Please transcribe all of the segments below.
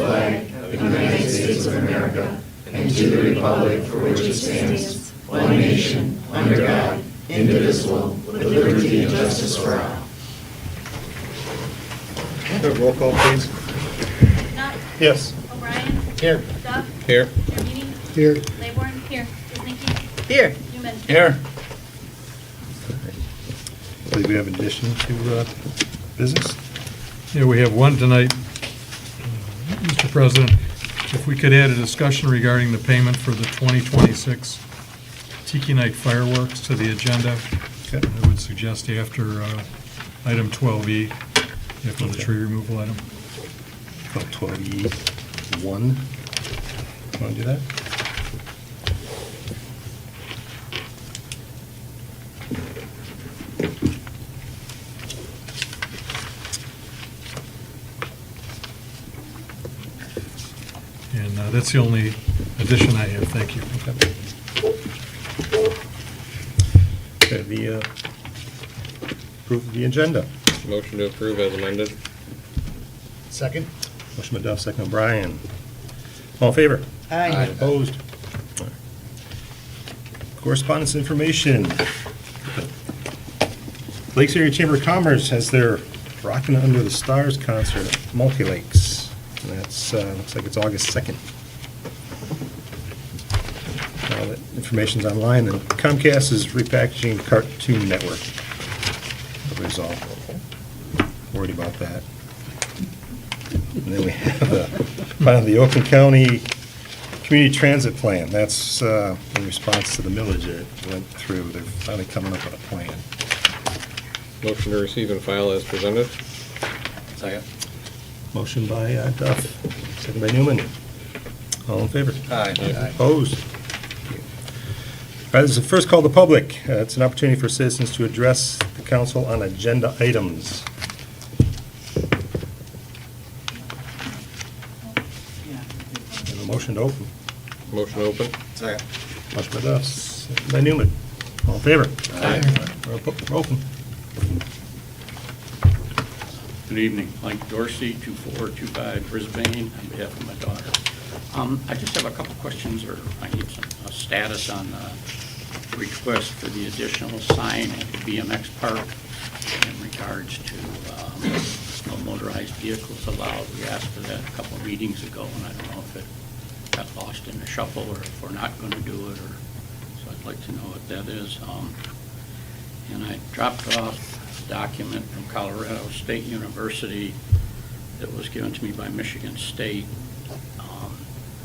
flag of the United States of America and to the republic for which it stands, one nation, under God, indivisible, with liberty and justice for all. Roll call, please. Nutt. Yes. O'Brien. Here. Duff. Here. Garmini. Here. Laybourne. Here. Wozniacki. Here. Newman. Here. I believe we have an addition to business. Yeah, we have one tonight. Mr. President, if we could add a discussion regarding the payment for the 2026 Tiki Night fireworks to the agenda. Okay. I would suggest after item 12E, after the Okay. tree removal item. 12E1. Want to do that? And that's the only addition I have. Thank you. Okay, the approve of the agenda. Motion to approve as amended. Second. Motion by Duff, second by Brian. All in favor? Aye. Opposed? All right. Correspondence information. Lakes Area Chamber of Commerce has their Rockin' Under the Stars concert at Multi Lakes. And that's, looks like it's August 2nd. All that information's online, and Comcast is repackaging Cartoon Network. Everybody's all worried about that. And then we have finally the Oakland County Community Transit Plan. That's in response to the millage that went through. They're finally coming up with a plan. Motion to receive and file as presented. Second. Motion by Duff, second by Newman. All in favor? Aye. Opposed? All right, this is the first call to public. It's an opportunity for citizens to address the council on agenda items. Have a motion to open. Motion open. Second. Motion by Duff, second by Newman. All in favor? Aye. We're open. Good evening, Mike Dorsey, 2425 Brisbane, on behalf of my daughter. I just have a couple questions, or I need a status on the request for the additional sign at the BMX park in regards to no motorized vehicles allowed. We asked for that a couple of meetings ago, and I don't know if it got lost in the shuffle or if we're not going to do it, or so I'd like to know what that is. And I dropped off a document from Colorado State University that was given to me by Michigan State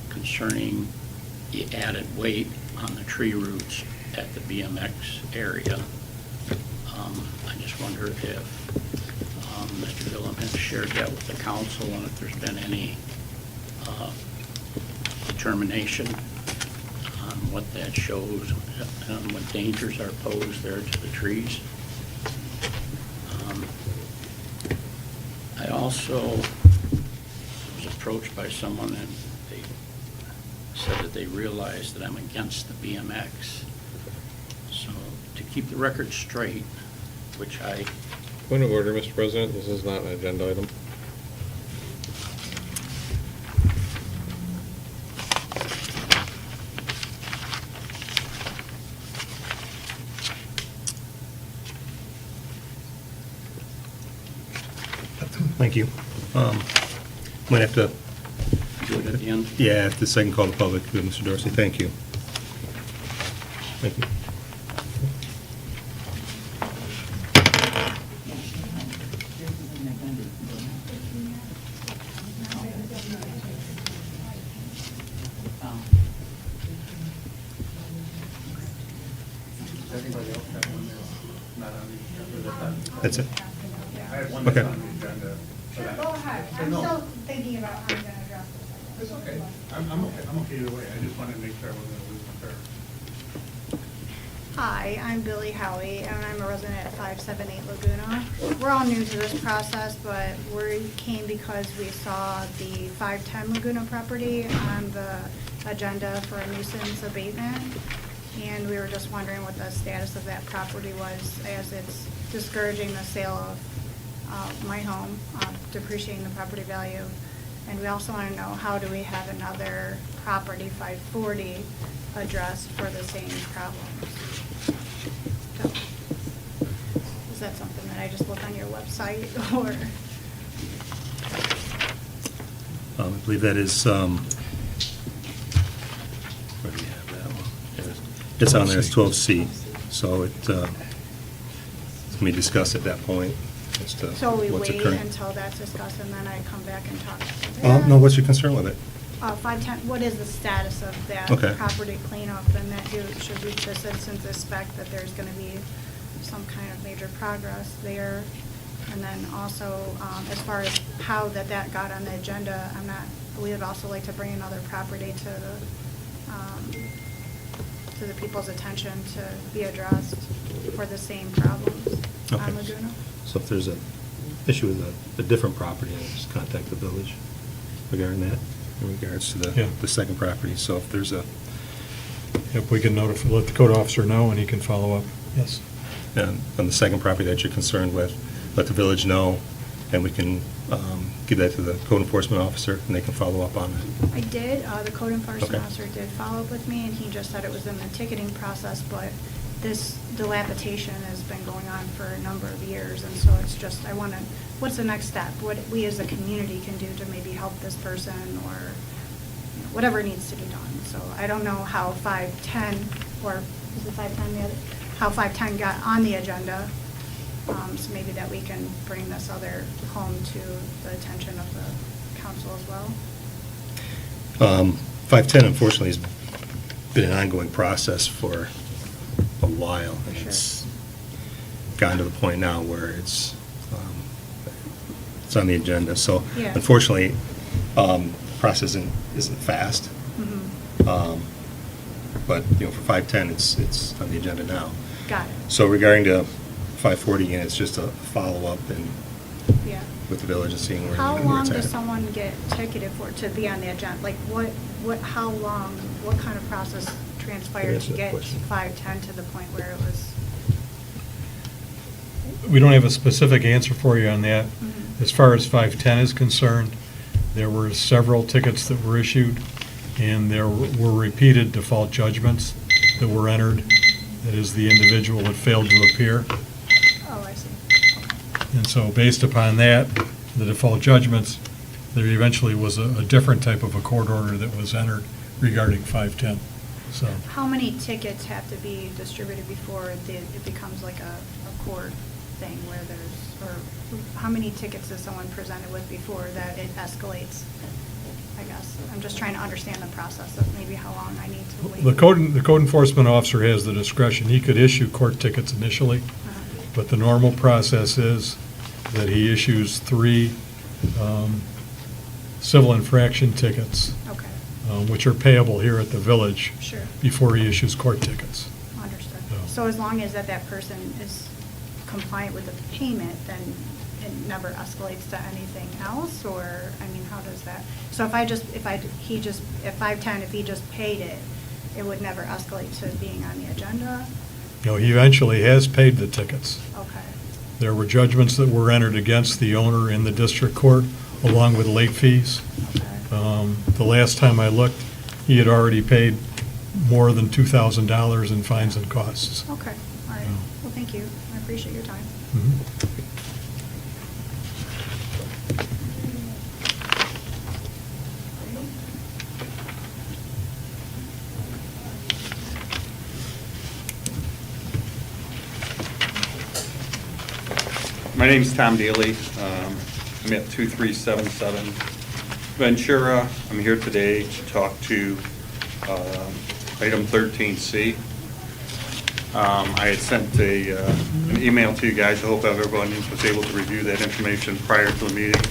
concerning the added weight on the tree roots at the BMX area. I just wonder if Mr. Gillum has shared that with the council and if there's been any determination on what that shows and what dangers are posed there to the trees. I also was approached by someone and they said that they realized that I'm against the BMX. So to keep the record straight, which I, Point of order, Mr. President. This is not an agenda item. Thank you. Might have to, do it at the end. yeah, the second call to public, Mr. Dorsey, thank you. Thank you. That's it? Okay. Go ahead, I'm still thinking about how I'm gonna address this. It's okay. I'm okay either way. I just wanted to make sure I wasn't losing my fair. Hi, I'm Billy Howie, and I'm a resident at 578 Laguna. We're all new to this process, but we came because we saw the 510 Laguna property on the agenda for a nuisance abatement, and we were just wondering what the status of that property was, as it's discouraging the sale of my home, depreciating the property value. And we also want to know, how do we have another property, 540, addressed for the same problems? So, is that something that I just look on your website, or? I believe that is, where do you have that one? It's on there, it's 12C, so it, can we discuss at that point as to So we what's wait occurring? until that's discussed, and then I come back and talk to No, what's your concern with it? 510, what is the status of that Okay. property cleanup, and that should the citizens expect that there's going to be some kind of major progress there? And then also, as far as how that got on the agenda, we would also like to bring another property to the people's attention to be addressed for the same problems on Okay. Laguna. So if there's an issue with a different property, then just contact the village regarding that, in regards to Yeah. the second property. So if there's a, If we can notify, let the code officer know, and he can follow up. Yes. on the second property that you're concerned with, let the village know, and we can give that to the code enforcement officer, and they can follow up on it. I did, the code enforcement Okay. officer did follow up with me, and he just said it was in the ticketing process, but this dilapidation has been going on for a number of years, and so it's just, what's the next step? What we as a community can do to maybe help this person, or whatever needs to be done. So I don't know how 510, or is it 510 the other? How 510 got on the agenda, so maybe that we can bring this other home to the attention of the council as well. 510, unfortunately, has been an ongoing process for a while, and Sure. it's gotten to the point now where it's on the agenda. So Yeah. unfortunately, process isn't fast. Mhm. But, for 510, it's on the agenda now. Got it, So regarding to 540, again, it's just a follow-up and yeah. with the village and seeing where How where long it's at. does someone get ticketed for, to be on the agenda? Like, how long, what kind of process transpired Answer to that get question. 510 to the point where it was? We don't have a specific answer for you on that. Mhm. As far as 510 is concerned, there were several tickets that were issued, and there were repeated default judgments that were entered. That is, the individual had failed to appear. Oh, I see. Okay. And so based upon that, the default judgments, there eventually was a different type of a court order that was entered regarding 510. So How many tickets have to be distributed before it becomes like a court thing where or how many tickets is someone presented with before that it escalates? I guess. I'm just trying to understand the process of maybe how long I need to wait. the code enforcement officer has the discretion. He could issue court tickets initially, Uh-huh. but the normal process is that he issues 3 civil infraction tickets, Okay, which are payable here at the village, sure. before he issues court tickets. Understood. Yeah. So as long as that person is compliant with the payment, then it never escalates to anything else, or, I mean, how does that? So if 510, if he just paid it, it would never escalate to being on the agenda? He eventually has paid the tickets. Okay, There were judgments that were entered against the owner in the district court, along with late fees. okay. The last time I looked, he had already paid more than $2,000 in fines and costs. Okay, all right. Yeah. Well, thank you. I appreciate your time. Mhm. My name's Tom Daly. I'm at 2377 Ventura. I'm here today to talk to item 13C. I had sent an email to you guys. I hope everyone was able to review that information prior to the meeting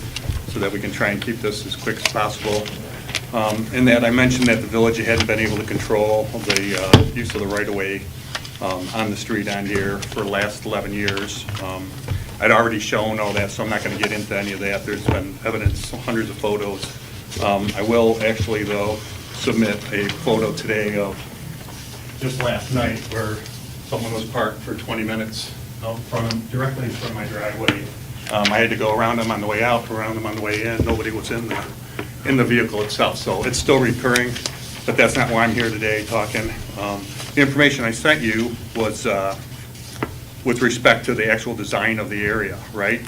so that we can try and keep this as quick as possible. In that, I mentioned that the village hadn't been able to control the use of the right-of-way on the street on here for the last 11 years. I'd already shown all that, so I'm not going to get into any of that. There's been evidence, hundreds of photos. I will actually, though, submit a photo today of just last night where someone was parked for 20 minutes out directly in front of my driveway. I had to go around them on the way out, around them on the way in. Nobody was in there. in the vehicle itself. So it's still recurring, but that's not why I'm here today talking. The information I sent you was with respect to the actual design of the area, right?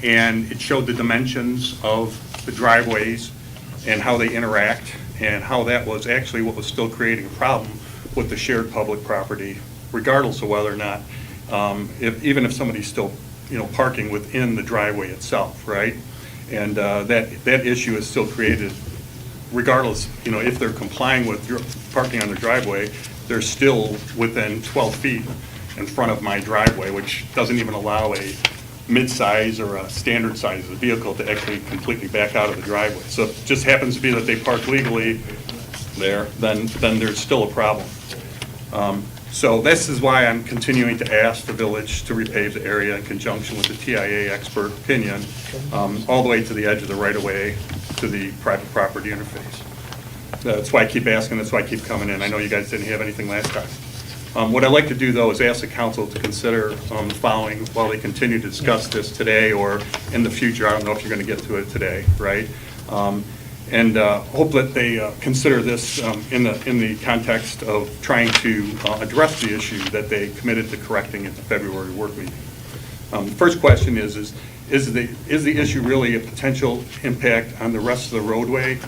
And it showed the dimensions of the driveways and how they interact, and how that was actually what was still creating a problem with the shared public property, regardless of whether or not, even if somebody's still, parking within the driveway itself, right? And that issue is still created regardless, if they're complying with parking on their driveway, they're still within 12 feet in front of my driveway, which doesn't even allow a mid-size or a standard size vehicle to actually completely back out of the driveway. So if it just happens to be that they park legally there, then there's still a problem. So this is why I'm continuing to ask the village to repave the area in conjunction with the TIA expert opinion, all the way to the edge of the right-of-way to the private property interface. That's why I keep asking, that's why I keep coming in. I know you guys didn't have anything last time. What I'd like to do, though, is ask the council to consider the following while they continue to discuss this today or in the future. I don't know if you're going to get to it today, right? And hope that they consider this in the context of trying to address the issue that they committed to correcting at the February work meeting. The first question is the issue really a potential impact on the rest of the roadway?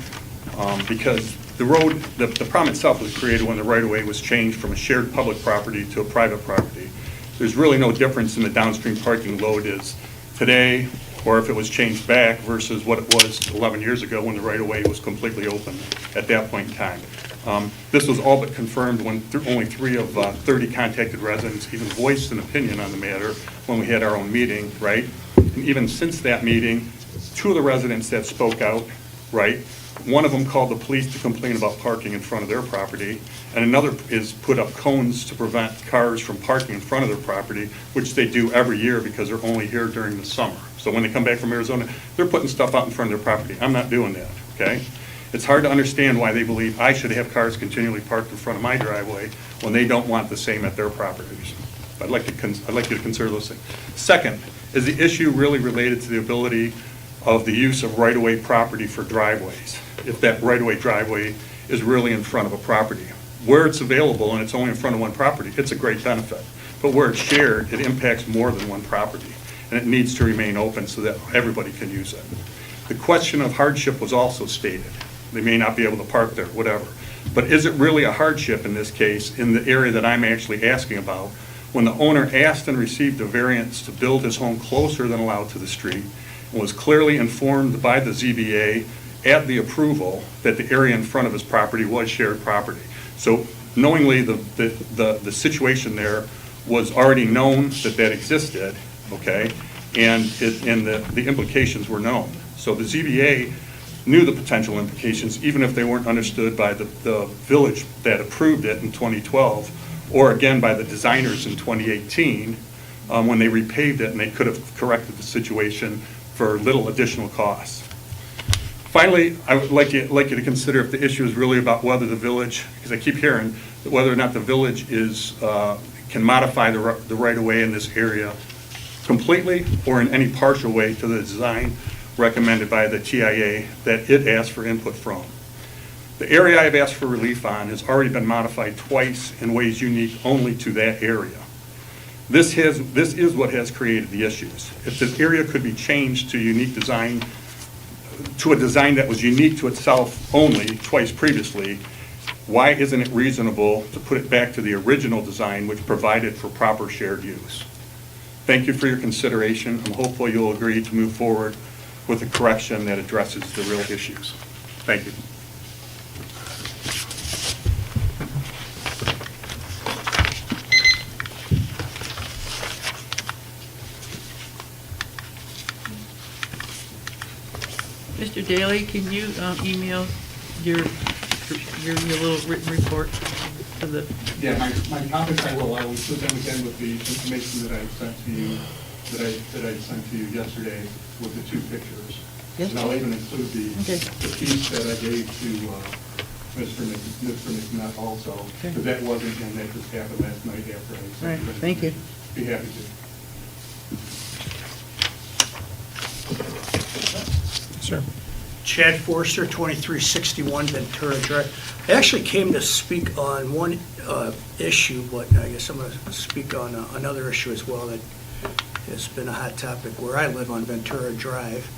Because the road, the problem itself was created when the right-of-way was changed from a shared public property to a private property. There's really no difference in the downstream parking load is today, or if it was changed back versus what it was 11 years ago when the right-of-way was completely open at that point in time. This was all but confirmed when only 3 of 30 contacted residents even voiced an opinion on the matter when we had our own meeting, right? And even since that meeting, 2 of the residents that spoke out, right? One of them called the police to complain about parking in front of their property, and another is put up cones to prevent cars from parking in front of their property, which they do every year because they're only here during the summer. So when they come back from Arizona, they're putting stuff out in front of their property. I'm not doing that, okay? It's hard to understand why they believe I should have cars continually parked in front of my driveway when they don't want the same at their properties. I'd like you to consider those things. Second, is the issue really related to the ability of the use of right-of-way property for driveways? If that right-of-way driveway is really in front of a property. Where it's available and it's only in front of one property, it's a great benefit. But where it's shared, it impacts more than one property. And it needs to remain open so that everybody can use it. The question of hardship was also stated. They may not be able to park there, whatever. But is it really a hardship in this case, in the area that I'm actually asking about, when the owner asked and received a variance to build his home closer than allowed to the street, and was clearly informed by the ZBA at the approval that the area in front of his property was shared property. So knowingly, the situation there was already known that existed, okay? And the implications were known. So the ZBA knew the potential implications, even if they weren't understood by the village that approved it in 2012, or again by the designers in 2018, when they repaved it and they could have corrected the situation for little additional costs. Finally, I would like you to consider if the issue is really about whether the village, because I keep hearing that whether or not the village can modify the right-of-way in this area completely or in any partial way to the design recommended by the TIA that it asked for input from. The area I've asked for relief on has already been modified twice in ways unique only to that area. This is what has created the issues. If this area could be changed to unique design, to a design that was unique to itself only twice previously, why isn't it reasonable to put it back to the original design which provided for proper shared use? Thank you for your consideration. I'm hopeful you'll agree to move forward with a correction that addresses the real issues. Thank you. Mr. Daly, can you email your little written report to the? Yeah, my comments I will put them again with the information that I sent to you, that I sent to you yesterday with the 2 pictures. Yes. And I'll even include the piece that I gave to Mr. McNutt also, Okay. because that wasn't in, that just happened last night after I sent All right, it. thank you. Be happy to. Sure. Chad Forster, 2361 Ventura Drive. I actually came to speak on one issue, but I guess I'm going to speak on another issue as well that has been a hot topic where I live on Ventura Drive.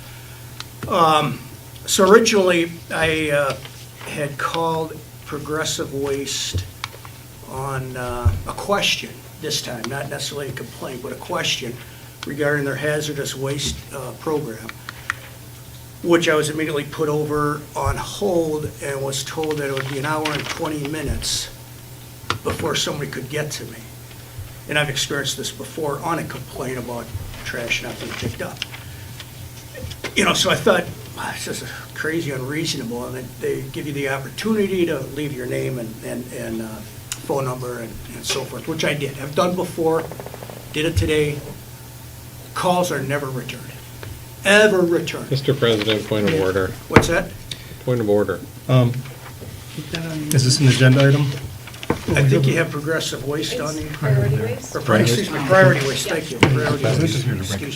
So originally, I had called Progressive Waste on a question this time, not necessarily a complaint, but a question regarding their hazardous waste program, which I was immediately put over on hold and was told that it would be an hour and 20 minutes before somebody could get to me. And I've experienced this before on a complaint about trash not being picked up. You know, so I thought, wow, this is crazy unreasonable, and they give you the opportunity to leave your name and phone number and so forth, which I did. I've done before, did it today. Calls are never returned, ever returned. Mr. President, point of order. What's that? Point of order. Is this an agenda item? I think you have Progressive Waste on the. Priority waste? Or, excuse me, Priority Waste, thank you. Priority waste. Excuse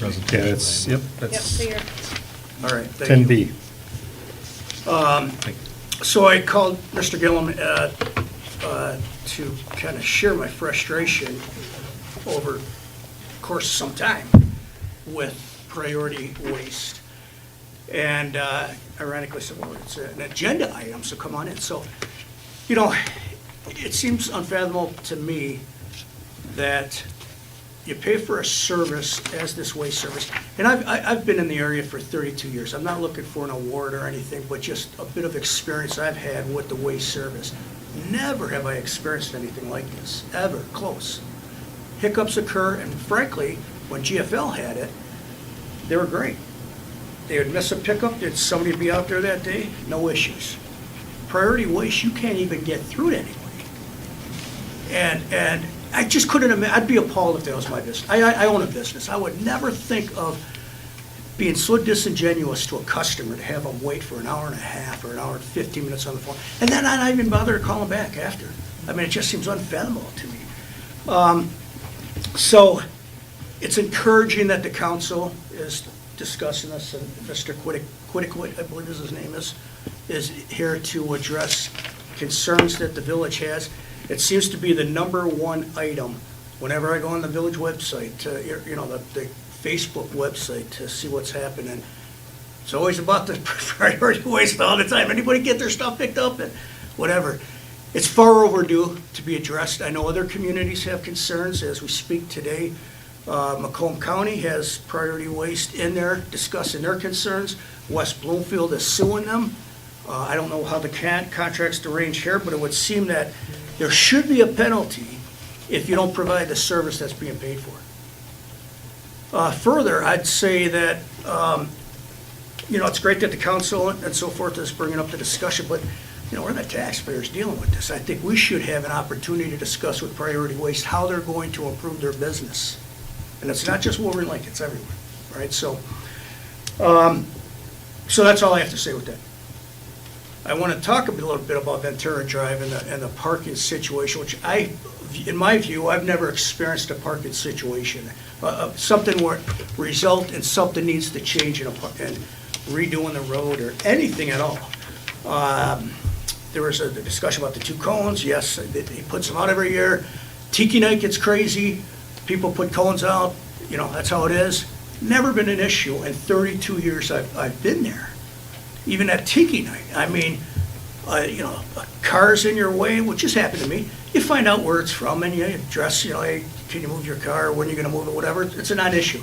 me. Yeah, it's, yep, Yep, that's so you're, All right, thank you. 10B. So I called Mr. Gillum to kind of share my frustration over the course of some time with Priority Waste. And ironically said, well, it's an agenda item, so come on in. So, you know, it seems unfathomable to me that you pay for a service as this waste service. And I've been in the area for 32 years. I'm not looking for an award or anything, but just a bit of experience I've had with the waste service. Never have I experienced anything like this, ever, close. Hiccups occur, and frankly, when GFL had it, they were great. They would miss a pickup, did somebody be out there that day? No issues. Priority Waste, you can't even get through to anybody. And I just couldn't imagine, I'd be appalled if that was my business. I own a business. I would never think of being so disingenuous to a customer to have them wait for an hour and a half or an hour and 15 minutes on the phone, and then not even bother to call them back after. I mean, it just seems unfathomable to me. So it's encouraging that the council is discussing this, and Mr. Quiddiquid, I believe is his name is here to address concerns that the village has. It seems to be the number one item whenever I go on the village website, you know, the Facebook website to see what's happening. It's always about the priority waste all the time. Anybody get their stuff picked up and whatever. It's far overdue to be addressed. I know other communities have concerns as we speak today. Macomb County has priority waste in there discussing their concerns. West Bloomfield is suing them. I don't know how the contracts arranged here, but it would seem that there should be a penalty if you don't provide the service that's being paid for. Further, I'd say that, you know, it's great that the council and so forth is bringing up the discussion, but, you know, we're the taxpayers dealing with this. I think we should have an opportunity to discuss with Priority Waste how they're going to improve their business. And it's not just Wolverine Lake, it's everywhere, right? So that's all I have to say with that. I want to talk a little bit about Ventura Drive and the parking situation, which in my view, I've never experienced a parking situation. Something where result in something needs to change and redoing the road or anything at all. There was a discussion about the two cones. Yes, he puts them out every year. Tiki Night gets crazy. People put cones out. You know, that's how it is. Never been an issue in 32 years I've been there. Even at Tiki Night. I mean, you know, a car's in your way, which has happened to me. You find out where it's from and you address, you know, hey, can you move your car? When are you going to move it? Whatever. It's a non-issue.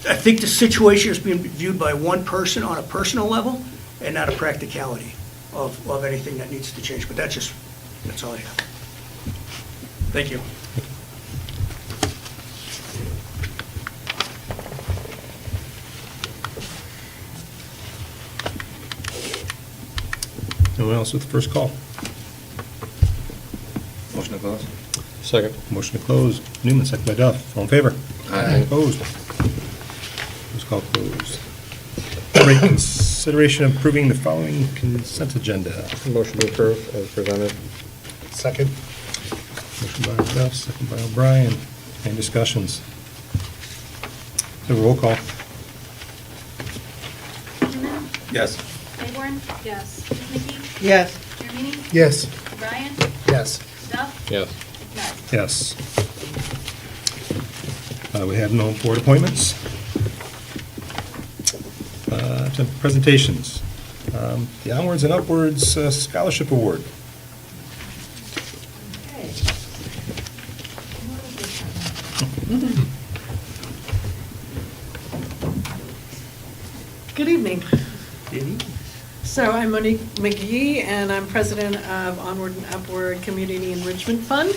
I think the situation is being viewed by one person on a personal level and not a practicality of anything that needs to change. But that's all I have. Thank you. Anyone else with the first call? Motion to close? Second. Motion to close. Newman, second by Duff. All in favor? Aye. Opposed? First call closed. Great consideration of approving the following consent agenda. Motion to approve as presented. Second. Motion by Duff, second by O'Brien. Any discussions? The roll call. Yes. Claiborne? Yes. Kuznicki? Yes. Jeremini? Yes. O'Brien? Yes. Duff? Yes. McNutt? Yes. We have no board appointments. Some presentations. The Onwards and Upwards Scholarship Award. Good evening. So I'm Monique McGee, and I'm president of Onward and Upward Community Enrichment Fund.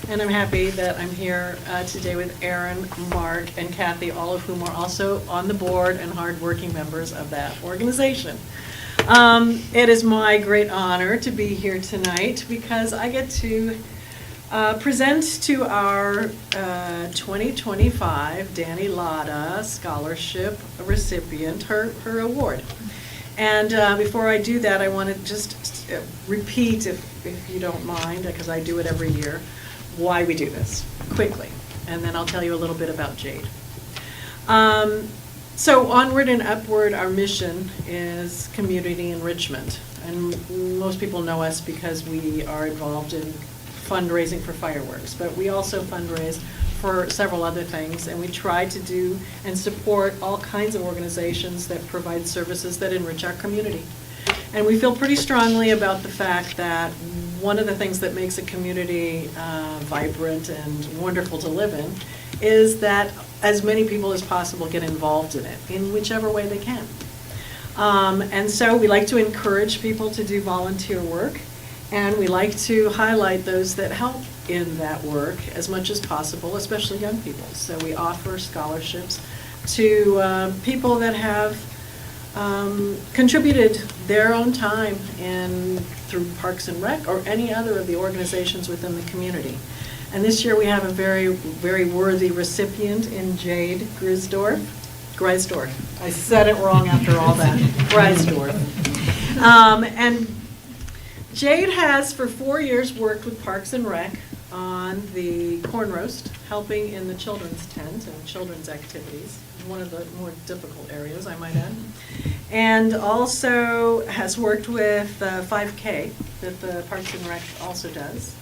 And I'm happy that I'm here today with Aaron, Mark, and Kathy, all of whom are also on the board and hardworking members of that organization. It is my great honor to be here tonight because I get to present to our 2025 Danny Latta Scholarship recipient her award. And before I do that, I want to just repeat, if you don't mind, because I do it every year, why we do this, quickly. And then I'll tell you a little bit about Jade. So Onward and Upward, our mission is community enrichment. And most people know us because we are involved in fundraising for fireworks, but we also fundraise for several other things, and we try to do and support all kinds of organizations that provide services that enrich our community. And we feel pretty strongly about the fact that one of the things that makes a community vibrant and wonderful to live in is that as many people as possible get involved in it, in whichever way they can. And so we like to encourage people to do volunteer work, and we like to highlight those that help in that work as much as possible, especially young people. So we offer scholarships to people that have contributed their own time through Parks and Rec or any other of the organizations within the community. And this year we have a very, very worthy recipient in Jade Grisdorf. I said it wrong after all that. Grisdorf. And Jade has for 4 years worked with Parks and Rec on the corn roast, helping in the children's tent and children's activities, one of the more difficult areas, I might add. And also has worked with 5K that the Parks and Rec also does.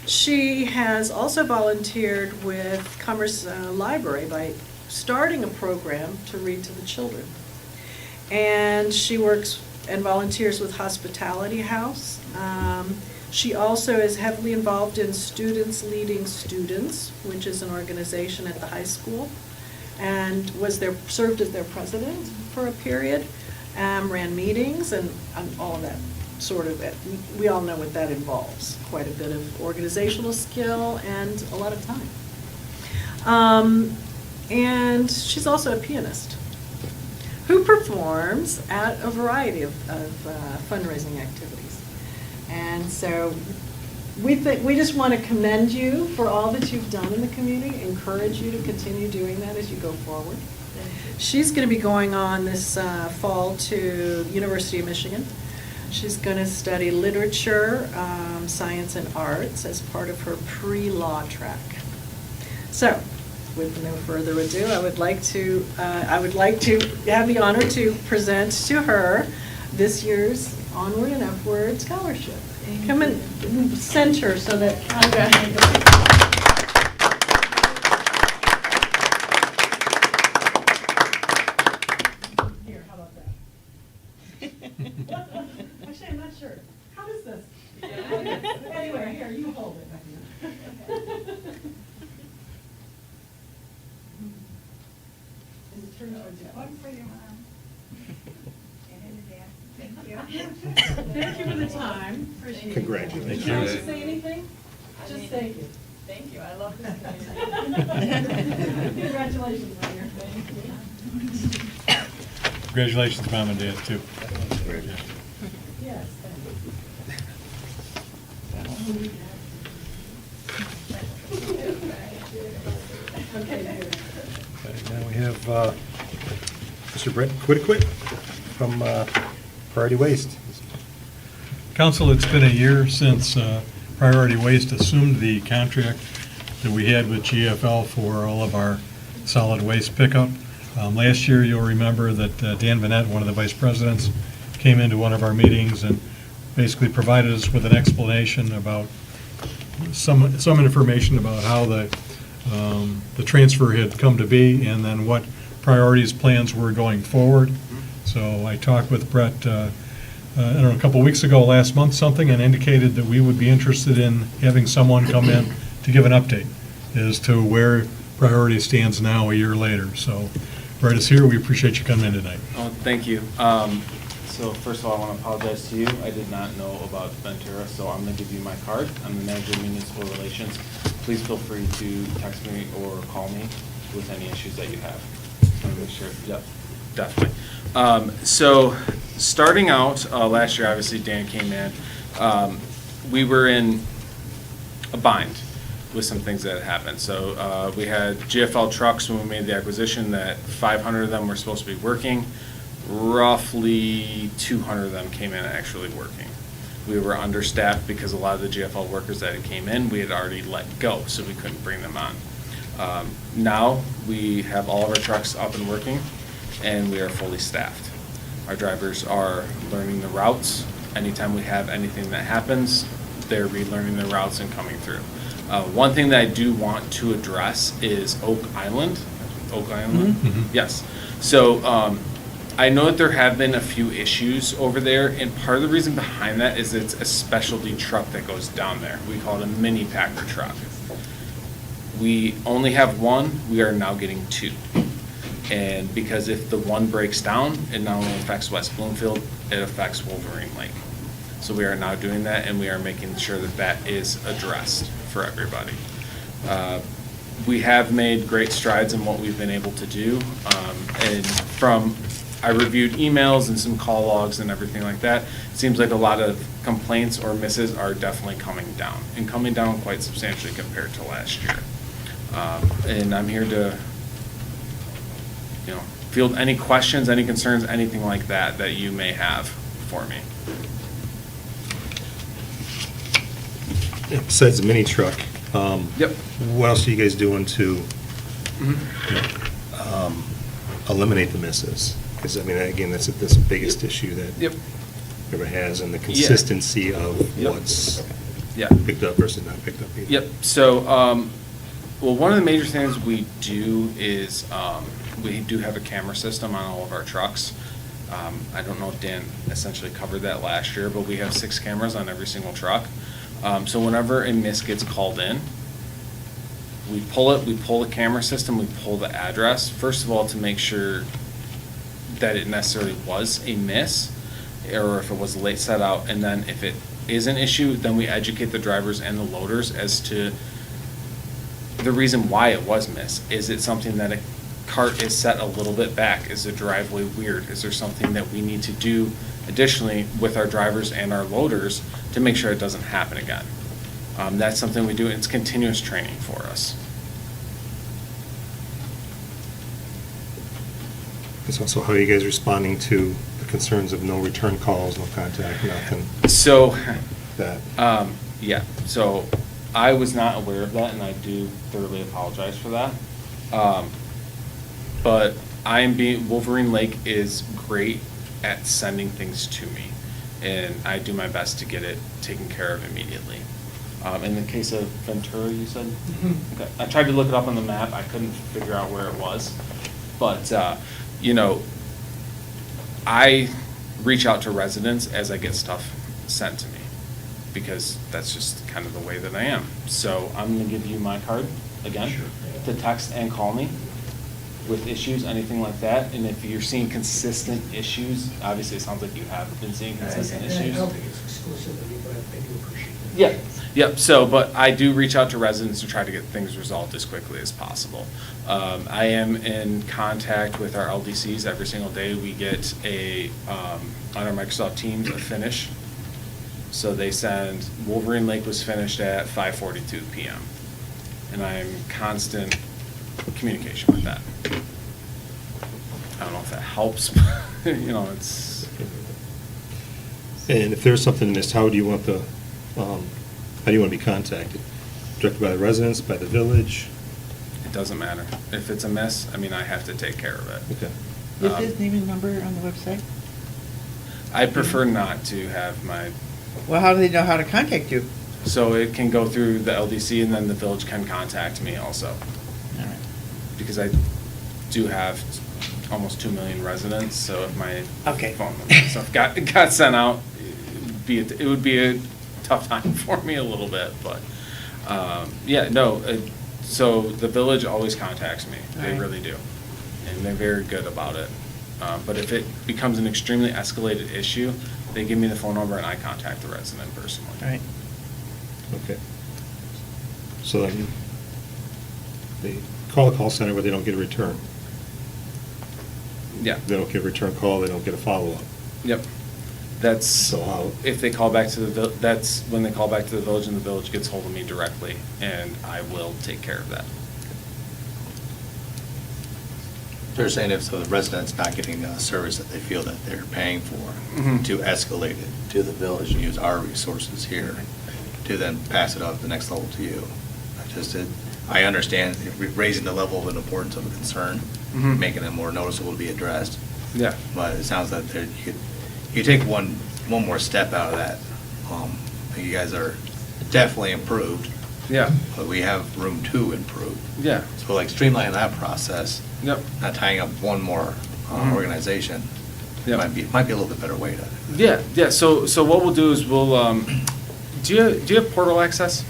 She has also volunteered with Commerce Library by starting a program to read to the children. And she works and volunteers with Hospitality House. She also is heavily involved in Students Leading Students, which is an organization at the high school, and served as their president for a period, ran meetings and all of that sort of it. We all know what that involves, quite a bit of organizational skill and a lot of time. And she's also a pianist who performs at a variety of fundraising activities. And so we just want to commend you for all that you've done in the community, encourage you to continue doing that as you go forward. She's going to be going on this fall to University of Michigan. She's going to study literature, science, and arts as part of her pre-law track. So, with no further ado, I would like to have the honor to present to her this year's Onward and Upward Scholarship. Come in, center so that. Here, how about that? Actually, I'm not sure. How is this? Anyway, here, you hold it. Turn towards you. One for your mom. And Dad. Thank you. Thank you for the time. Appreciate it. Congratulations. Would you like to say anything? Just thank you. Thank you, I love this. Congratulations, Mayor. Thank you. Congratulations, Mom and Dad, too. Yes, thank you. Okay, good. Okay, now we have Mr. Brett Quidquid from Priority Waste. Council, it's been a year since Priority Waste assumed the contract that we had with GFL for all of our solid waste pickup. Last year, you'll remember that Dan Vanette, one of the vice presidents, came into one of our meetings and basically provided us with an explanation about some information about how the transfer had come to be, and then what priorities, plans were going forward. So I talked with Brett, I don't know, a couple of weeks ago, last month, something, and indicated that we would be interested in having someone come in to give an update as to where priority stands now a year later. So Brett is here. We appreciate you coming in tonight. Oh, thank you. So first of all, I want to apologize to you. I did not know about Ventura, so I'm going to give you my card. I'm the manager of municipal relations. Please feel free to text me or call me with any issues that you have. Just want to make sure. Yep, definitely. So starting out last year, obviously Dan came in. We were in a bind with some things that had happened. So we had GFL trucks when we made the acquisition that 500 of them were supposed to be working. Roughly 200 of them came in actually working. We were understaffed because a lot of the GFL workers that had came in, we had already let go, so we couldn't bring them on. Now, we have all of our trucks up and working, and we are fully staffed. Our drivers are learning the routes. Anytime we have anything that happens, they're relearning the routes and coming through. One thing that I do want to address is Oak Island. Oak Island? Yes. So I know that there have been a few issues over there, and part of the reason behind that is it's a specialty truck that goes down there. We call it a mini packer truck. We only have one, we are now getting two. And because if the one breaks down, it not only affects West Bloomfield, it affects Wolverine Lake. So we are now doing that, and we are making sure that that is addressed for everybody. We have made great strides in what we've been able to do. I reviewed emails and some call logs and everything like that. It seems like a lot of complaints or misses are definitely coming down, and coming down quite substantially compared to last year. And I'm here to, field any questions, any concerns, anything like that that you may have for me. Besides the mini truck, Yep. what else are you guys doing to eliminate the misses? Because, I mean, again, that's the biggest issue that Yep. ever has, and the consistency of Yep. what's Yeah. picked up versus not picked up either. Yep, so, well, one of the major things we do is, we do have a camera system on all of our trucks. I don't know if Dan essentially covered that last year, but we have 6 cameras on every single truck. So whenever a miss gets called in, we pull the camera system, we pull the address, first of all, to make sure that it necessarily was a miss, or if it was a late set out, and then if it is an issue, then we educate the drivers and the loaders as to the reason why it was missed. Is it something that a cart is set a little bit back? Is the driveway weird? Is there something that we need to do additionally with our drivers and our loaders to make sure it doesn't happen again? That's something we do, and it's continuous training for us. It's also how are you guys responding to the concerns of no return calls, no contact, nothing, So, that? yeah, so I was not aware of that, and I do thoroughly apologize for that. But Wolverine Lake is great at sending things to me, and I do my best to get it taken care of immediately. In the case of Ventura, you said? Okay. I tried to look it up on the map, I couldn't figure out where it was. But, I reach out to residents as I get stuff sent to me, because that's just kind of the way that I am. So I'm gonna give you my card again, to text and call me with issues, anything like that. And if you're seeing consistent issues, obviously it sounds like you have been seeing consistent issues. I don't think it's exclusivity, but I do appreciate it. Yeah, yep, so, but I do reach out to residents to try to get things resolved as quickly as possible. I am in contact with our LDCs every single day. We get on our Microsoft Teams, a finish. So they send, Wolverine Lake was finished at 5:42 PM. And I'm in constant communication with that. I don't know if that helps, but, it's. And if there's something missed, how do you want to be contacted? Directed by the residents, by the village? doesn't matter. If it's a miss, I mean, I have to take care of it. Okay. Is his name and number on the website? I prefer not to have my, Well, how do they know how to contact you? so it can go through the LDC and then the village can contact me also. All right. Because I do have almost 2 million residents, so if my Okay. phone number and stuff got sent out, it would be a tough time for me a little bit, but, yeah, no, so the village always contacts me, they Alright. really do, and they're very good about it. But if it becomes an extremely escalated issue, they give me the phone number and I contact the resident personally. All right. Okay. So then, they call the call center, but they don't get a return. Yeah, They don't get a return call, they don't get a follow-up. yep. That's, So how, if they call back to that's when they call back to the village and the village gets hold of me directly, and I will take care of that. They're saying if so the resident's not getting the service that they feel that they're paying for, Mhm. to escalate it to the village and use our resources here to then pass it up the next level to you. I understand raising the level of an importance of a concern, Mhm. making it more noticeable to be addressed, Yeah, but it sounds like you take one more step out of that. You guys are definitely improved, yeah, but we have room to improve. yeah, So like streamlining that process, yep, not tying up one more Mhm. organization, Yep. might be a little bit better way to. yeah, yeah. So what we'll do is we'll, do you have portal access?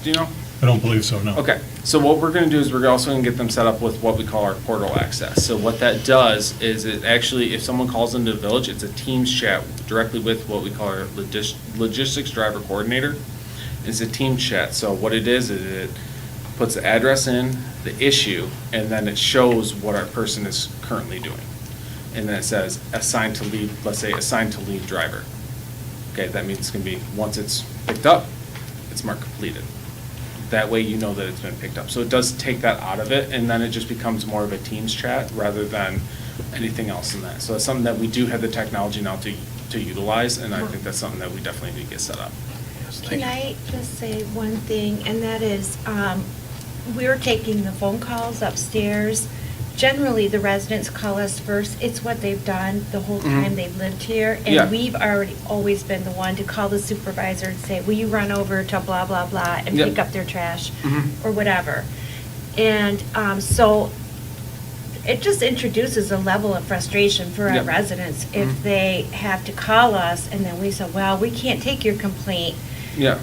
Do you know? I don't believe so, no. Okay, so what we're gonna do is we're also gonna get them set up with what we call our portal access. So what that does is it actually, if someone calls into the village, it's a Teams chat directly with what we call our logistics driver coordinator. It's a team chat, so what it is it puts the address in, the issue, and then it shows what our person is currently doing. And then it says assigned to lead, let's say assigned to lead driver. Okay, that means it's gonna be, once it's picked up, it's marked completed. That way you know that it's been picked up. So it does take that out of it, and then it just becomes more of a Teams chat rather than anything else in that. So it's something that we do have the technology now to utilize, and I think that's something that we definitely need to get set up. Can I just say one thing, and that is, we're taking the phone calls upstairs. Generally, the residents call us first. It's what they've done the whole time Mhm. they've lived here. Yeah. And we've already always been the one to call the supervisor and say, will you run over to blah, blah, blah, and Yep. pick up their trash, Mhm. or whatever. And so it just introduces a level of frustration for our Yep. residents if Mhm. they have to call us, and then we say, well, we can't take your complaint. Yeah,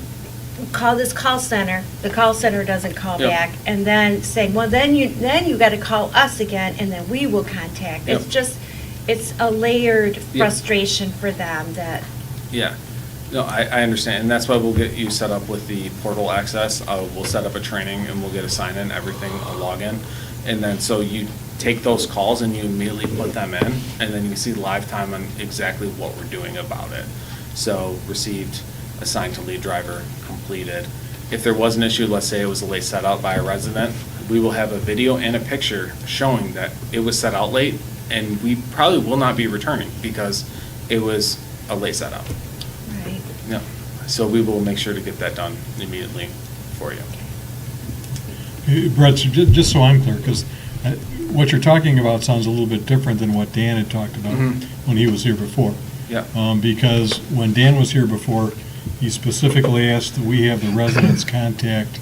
Call this call center, the call center doesn't call Yep. back, and then saying, well, then you gotta call us again, and then we will contact. It's Yep. just, it's a layered Yep. frustration for them that, yeah. No, I understand, and that's why we'll get you set up with the portal access. We'll set up a training and we'll get a sign-in, everything, a login. And then, so you take those calls and you immediately put them in, and then you see live time on exactly what we're doing about it. So received, assigned to lead driver, completed. If there was an issue, let's say it was a late set out by a resident, we will have a video and a picture showing that it was set out late, and we probably will not be returning because it was a late set out. right? Yeah, so we will make sure to get that done immediately for you. Brett, so just so I'm clear, because what you're talking about sounds a little bit different than what Dan had talked about Mhm. when he was here before. Yeah. Because when Dan was here before, he specifically asked that we have the residents contact,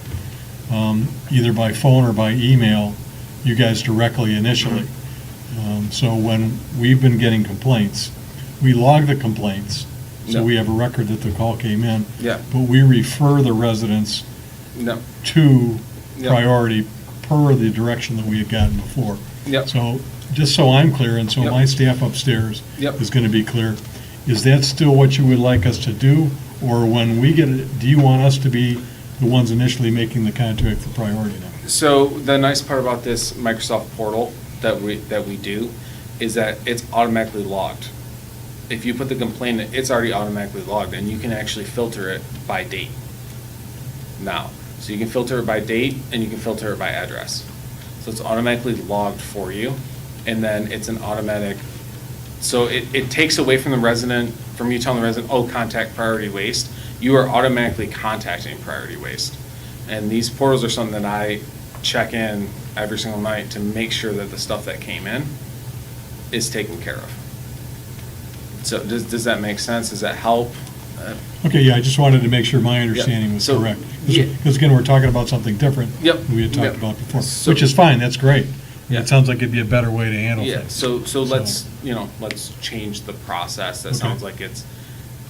either by phone or by email, you guys directly initially. So when we've been getting complaints, we log the complaints, so Yeah. we have a record that the call came in. Yeah. But we refer the residents No, to Yep. priority per the direction that we had gotten before. Yep. So, just so I'm clear, and so Yep. my staff upstairs Yep. is going to be clear, is that still what you would like us to do? Or when we get it, do you want us to be the ones initially making the contact the priority now? so the nice part about this Microsoft portal that we do is that it's automatically logged. If you put the complaint in, it's already automatically logged, and you can actually filter it by date now. So you can filter it by date, and you can filter it by address. So it's automatically logged for you, and then it's an automatic, so it takes away from the resident, from you telling the resident, oh, contact priority waste. You are automatically contacting priority waste. And these portals are something that I check in every single night to make sure that the stuff that came in is taken care of. So does that make sense? Does that help? Okay, yeah, I just wanted to make sure my understanding was So, correct. yeah. Because again, we're talking about something different. Yep. than we had talked Yep. about before, So- which is fine, that's great. Yeah. It sounds like it'd be a better way to handle Yeah, things. so let's, let's change the process. That Okay. sounds like it's,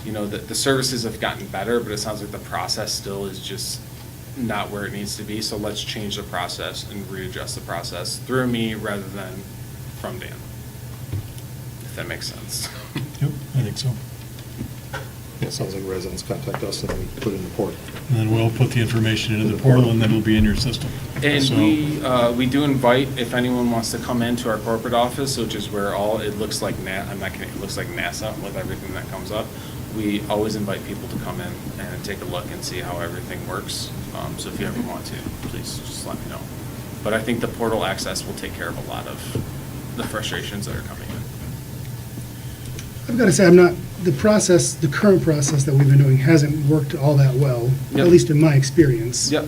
the services have gotten better, but it sounds like the process still is just not where it needs to be. So let's change the process and readjust the process through me rather than from Dan. If that makes sense. Yep, I think so. Yeah, it sounds like residents contact us and we put it in the portal. And then we'll put the information into the portal, and then it'll be in your system. And So- we do invite, if anyone wants to come into our corporate office, which is where it looks like I'm not kidding, it looks like NASA with everything that comes up. We always invite people to come in and take a look and see how everything works. So if you ever want to, please just let me know. But I think the portal access will take care of a lot of the frustrations that are coming in. I've got to say, the current process that we've been doing hasn't worked all that well, Yep. at least in my experience. Yep.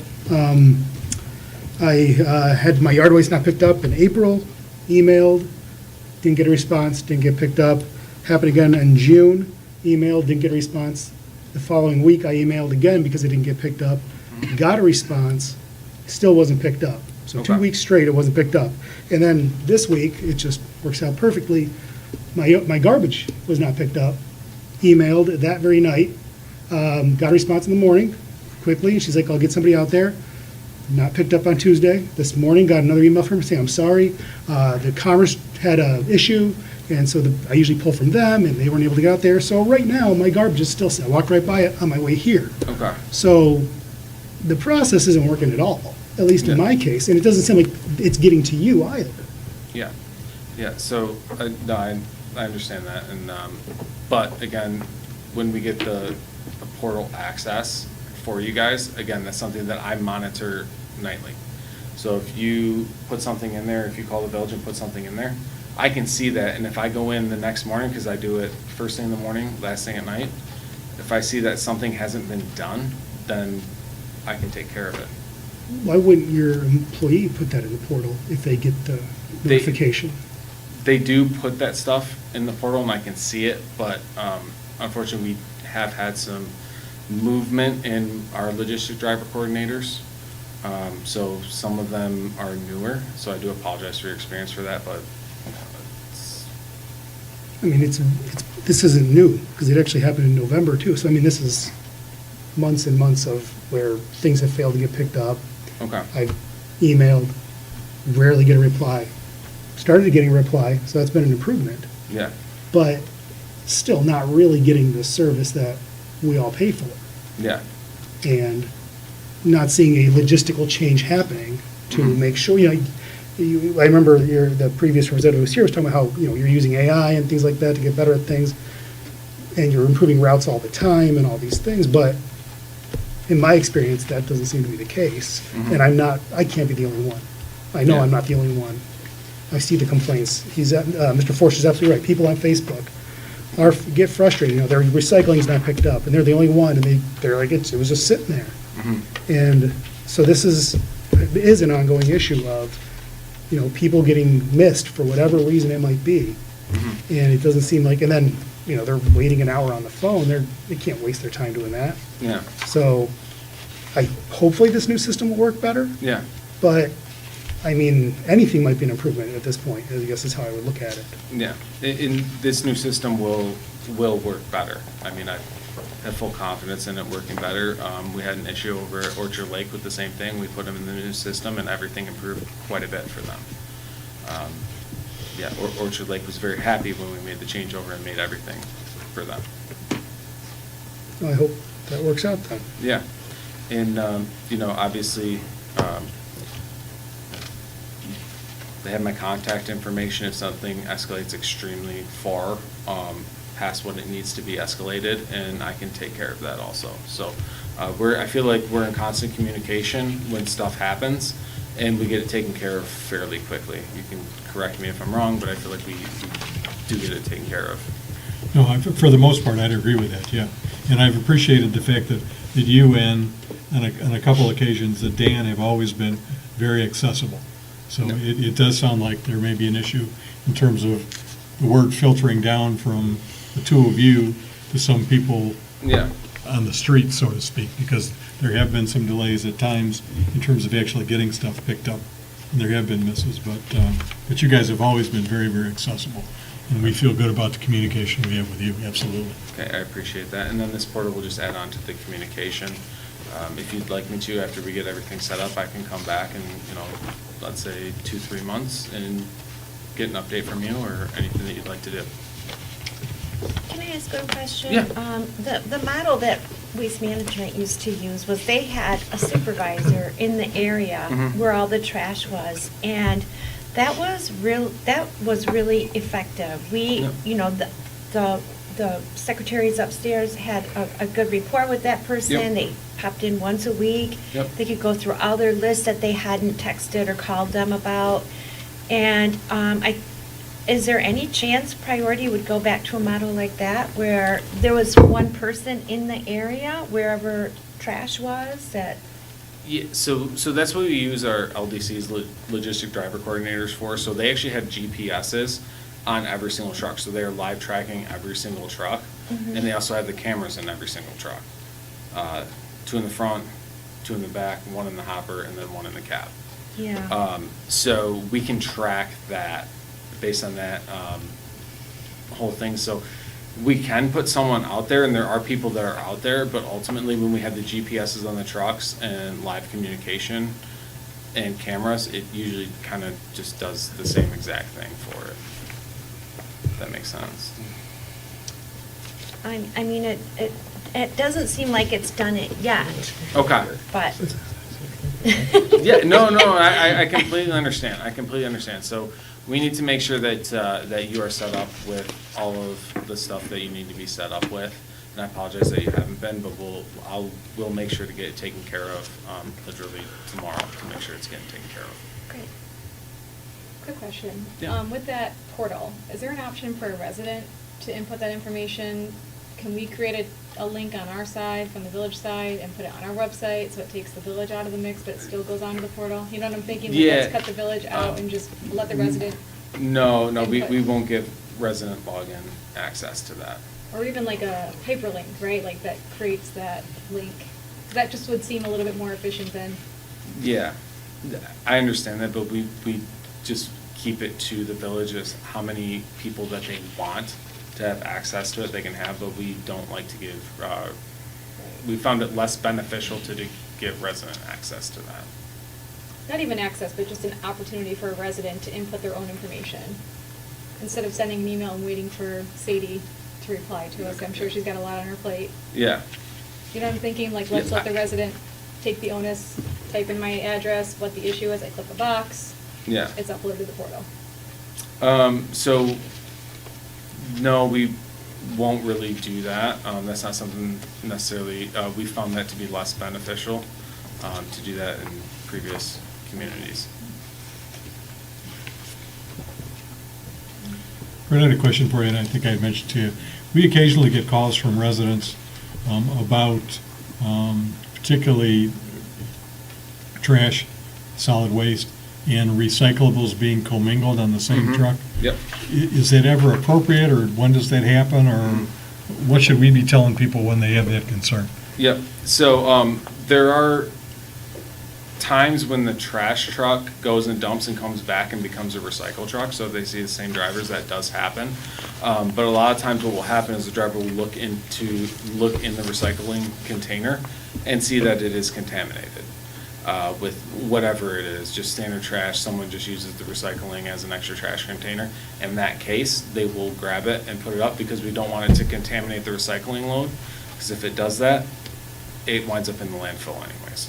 I had my yard waste not picked up in April, emailed, didn't get a response, didn't get picked up. Happened again in June, emailed, didn't get a response. The following week, I emailed again because it didn't get picked up. Got a response, still wasn't picked up. So 2 Okay. weeks straight, it wasn't picked up. And then this week, it just works out perfectly. My garbage was not picked up. Emailed that very night, got a response in the morning, quickly. She's like, I'll get somebody out there. Not picked up on Tuesday. This morning, got another email from her saying, I'm sorry. The Commerce had an issue, and so I usually pull from them, and they weren't able to get out there. So right now, my garbage is still, I walked right by it on my way here. Okay. So the process isn't working at all, at least in Yeah. my case, and it doesn't seem like it's getting to you either. Yeah, yeah, so, no, I understand that, and, but again, when we get the portal access for you guys, again, that's something that I monitor nightly. So if you put something in there, if you call the village and put something in there, I can see that, and if I go in the next morning, because I do it first thing in the morning, last thing at night, if I see that something hasn't been done, then I can take care of it. Why wouldn't your employee put that in the portal if they get the They- notification? They do put that stuff in the portal and I can see it, but unfortunately, we have had some movement in our logistic driver coordinators. So some of them are newer, so I do apologize for your experience for that, but it's, I mean, this isn't new, because it actually happened in November too. So I mean, this is months and months of where things have failed to get picked up. okay. I've emailed, rarely get a reply. Started getting a reply, so that's been an improvement. Yeah, But still not really getting the service that we all pay for. yeah, And not seeing a logistical change happening to Mhm. make sure, I remember the previous representative who was here was talking about how, you're using AI and things like that to get better at things, and you're improving routes all the time and all these things, but in my experience, that doesn't seem to be the case. Mhm. And I can't be the only one. I know Yeah. I'm not the only one. I see the complaints. Mr. Forster's absolutely right. People on Facebook get frustrated, their recycling's not picked up, and they're the only one, and they're like, it was just sitting there. mhm, And so this is an ongoing issue of, people getting missed for whatever reason it might be. mhm. And it doesn't seem like, and then, they're waiting an hour on the phone, they can't waste their time doing that. yeah, So hopefully this new system will work better, yeah. but, I mean, anything might be an improvement at this point, I guess is how I would look at it. Yeah, in this new system will work better. I mean, I have full confidence in it working better. We had an issue over at Orchard Lake with the same thing. We put them in the new system and everything improved quite a bit for them. Yeah, Orchard Lake was very happy when we made the changeover and made everything for them. I hope that works out then. Yeah, and, obviously, they have my contact information if something escalates extremely far, past what it needs to be escalated, and I can take care of that also. So, I feel like we're in constant communication when stuff happens, and we get it taken care of fairly quickly. You can correct me if I'm wrong, but I feel like we do get it taken care of. No, for the most part, I'd agree with that, yeah. And I've appreciated the fact that you and on a couple occasions, that Dan have always been very accessible. So it does sound like there may be an issue in terms of the word filtering down from the two of you to some people Yeah. on the street, so to speak, because there have been some delays at times in terms of actually getting stuff picked up. And there have been misses, but you guys have always been very, very accessible. And we feel good about the communication we have with you, absolutely. Okay, I appreciate that. And then this portal will just add on to the communication. If you'd like me to, after we get everything set up, I can come back and, let's say 2-3 months and get an update from you or anything that you'd like to do. Can I ask a question? Yeah. The model that Waste Management used to use was they had a supervisor in the area Mhm. where all the trash was, and that was really effective. We, Yep. the secretaries upstairs had a good rapport with that person. Yep. They popped in once a week. Yep. They could go through all their lists that they hadn't texted or called them about. And is there any chance Priority would go back to a model like that, where there was one person in the area, wherever trash was, that? Yeah, so that's what we use our LDC's logistic driver coordinators for. So they actually have GPSs on every single truck. So they are live tracking every single truck. Mhm. And they also have the cameras in every single truck. 2 in the front, 2 in the back, 1 in the hopper, and then 1 in the cab. Yeah. So we can track that based on that whole thing. So we can put someone out there, and there are people that are out there, but ultimately when we have the GPSs on the trucks and live communication and cameras, it usually kind of just does the same exact thing for it. If that makes sense. I mean, it doesn't seem like it's done it yet, Okay. but. Yeah, no, I completely understand. I completely understand. So we need to make sure that, that you are set up with all of the stuff that you need to be set up with. And I apologize that you haven't been, but we'll make sure to get it taken care of, literally tomorrow, to make sure it's getting taken care of. Great. Quick question. Yeah. With that portal, is there an option for a resident to input that information? Can we create a link on our side, from the village side, and put it on our website, so it takes the village out of the mix, but it still goes onto the portal? You know what I'm thinking? Like, Yeah. let's cut the village out and just let the resident, No, we Input. won't give resident login access to that. or even like a hyperlink, right? Like that creates that link. That just would seem a little bit more efficient than, Yeah, I understand that, but we just keep it to the village as how many people that they want to have access to it, they can have, but we don't like to give, we found it less beneficial to give resident access to that. not even access, but just an opportunity for a resident to input their own information. Instead of sending an email and waiting for Sadie to reply to us. I'm sure she's got a lot on her plate. Yeah, You know what I'm thinking? Like, let's Yeah, let the resident take the onus, type in my address, what the issue is, I click a box. yeah. It's uploaded to the portal. So, no, we won't really do that. That's not something necessarily, we found that to be less beneficial, to do that in previous communities. Fred, I had a question for you, and I think I had mentioned to you. We occasionally get calls from residents about particularly trash, solid waste, and recyclables being commingled on the same Mhm. truck. Yep. Is that ever appropriate, or when does that happen, or what should we be telling people when they have that concern? Yep, so, there are times when the trash truck goes and dumps and comes back and becomes a recycle truck, so if they see the same drivers, that does happen. But a lot of times what will happen is the driver will look in the recycling container and see that it is contaminated, with whatever it is, just standard trash, someone just uses the recycling as an extra trash container. In that case, they will grab it and put it up, because we don't want it to contaminate the recycling load, because if it does that, it winds up in the landfill anyways.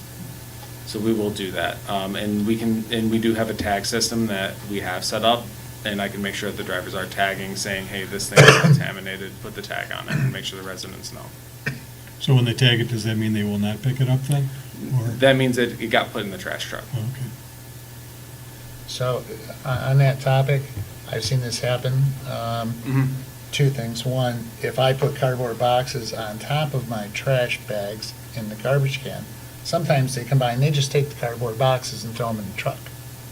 So we will do that. And we do have a tag system that we have set up, and I can make sure that the drivers are tagging, saying, hey, this thing is contaminated, put the tag on it, and make sure the residents know. So when they tag it, does that mean they will not pick it up then? Or, That means that it got put in the trash truck. okay. So, on that topic, I've seen this happen. Mhm. Two things. One, if I put cardboard boxes on top of my trash bags in the garbage can, Sometimes they combine, they just take the cardboard boxes and throw them in the truck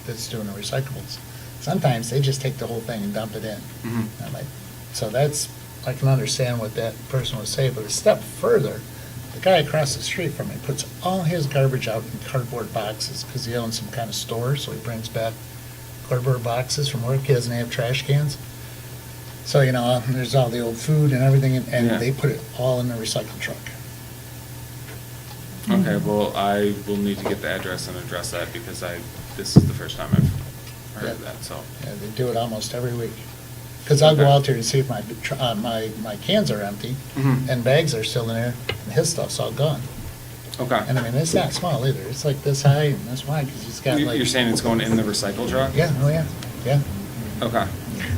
that's doing the recyclables. Sometimes they just take the whole thing and dump it in. Mhm. And like, so that's, I can understand what that person would say, but a step further, the guy across the street from me puts all his garbage out in cardboard boxes because he owns some kind of store, so he brings back cardboard boxes from work. He doesn't have trash cans. So, you know, there's all the old food and everything, Yeah. and they put it all in the recycle truck. Okay, well, I will need to get the address and address that because this is the first time I've heard of Yeah. that, so. Yeah, they do it almost every week. Because I'll go out there and see if my cans are empty Mhm. and bags are still in there, and his stuff's all gone. Okay. And I mean, it's not small either. It's like this high and this wide, because he's got like. You're saying it's going in the recycle truck? Yeah, oh yeah, yeah. Okay.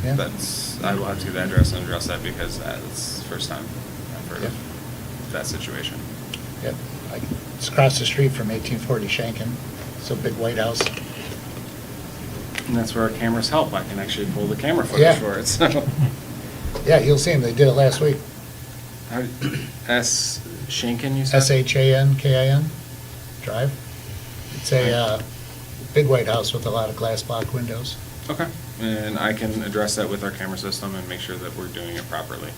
Yeah. I will have to get the address and address that because that's the first time I've heard of that situation. Yep, like, it's across the street from 1840 Shanken. It's a big white house. And that's where our cameras help. I can actually pull the camera Yeah. footage for it, so. Yeah, you'll see them. They did it last week. S. Shankin, you said? Shankin Drive. It's a big white house with a lot of glass block windows. Okay. And I can address that with our camera system and make sure that we're doing it properly.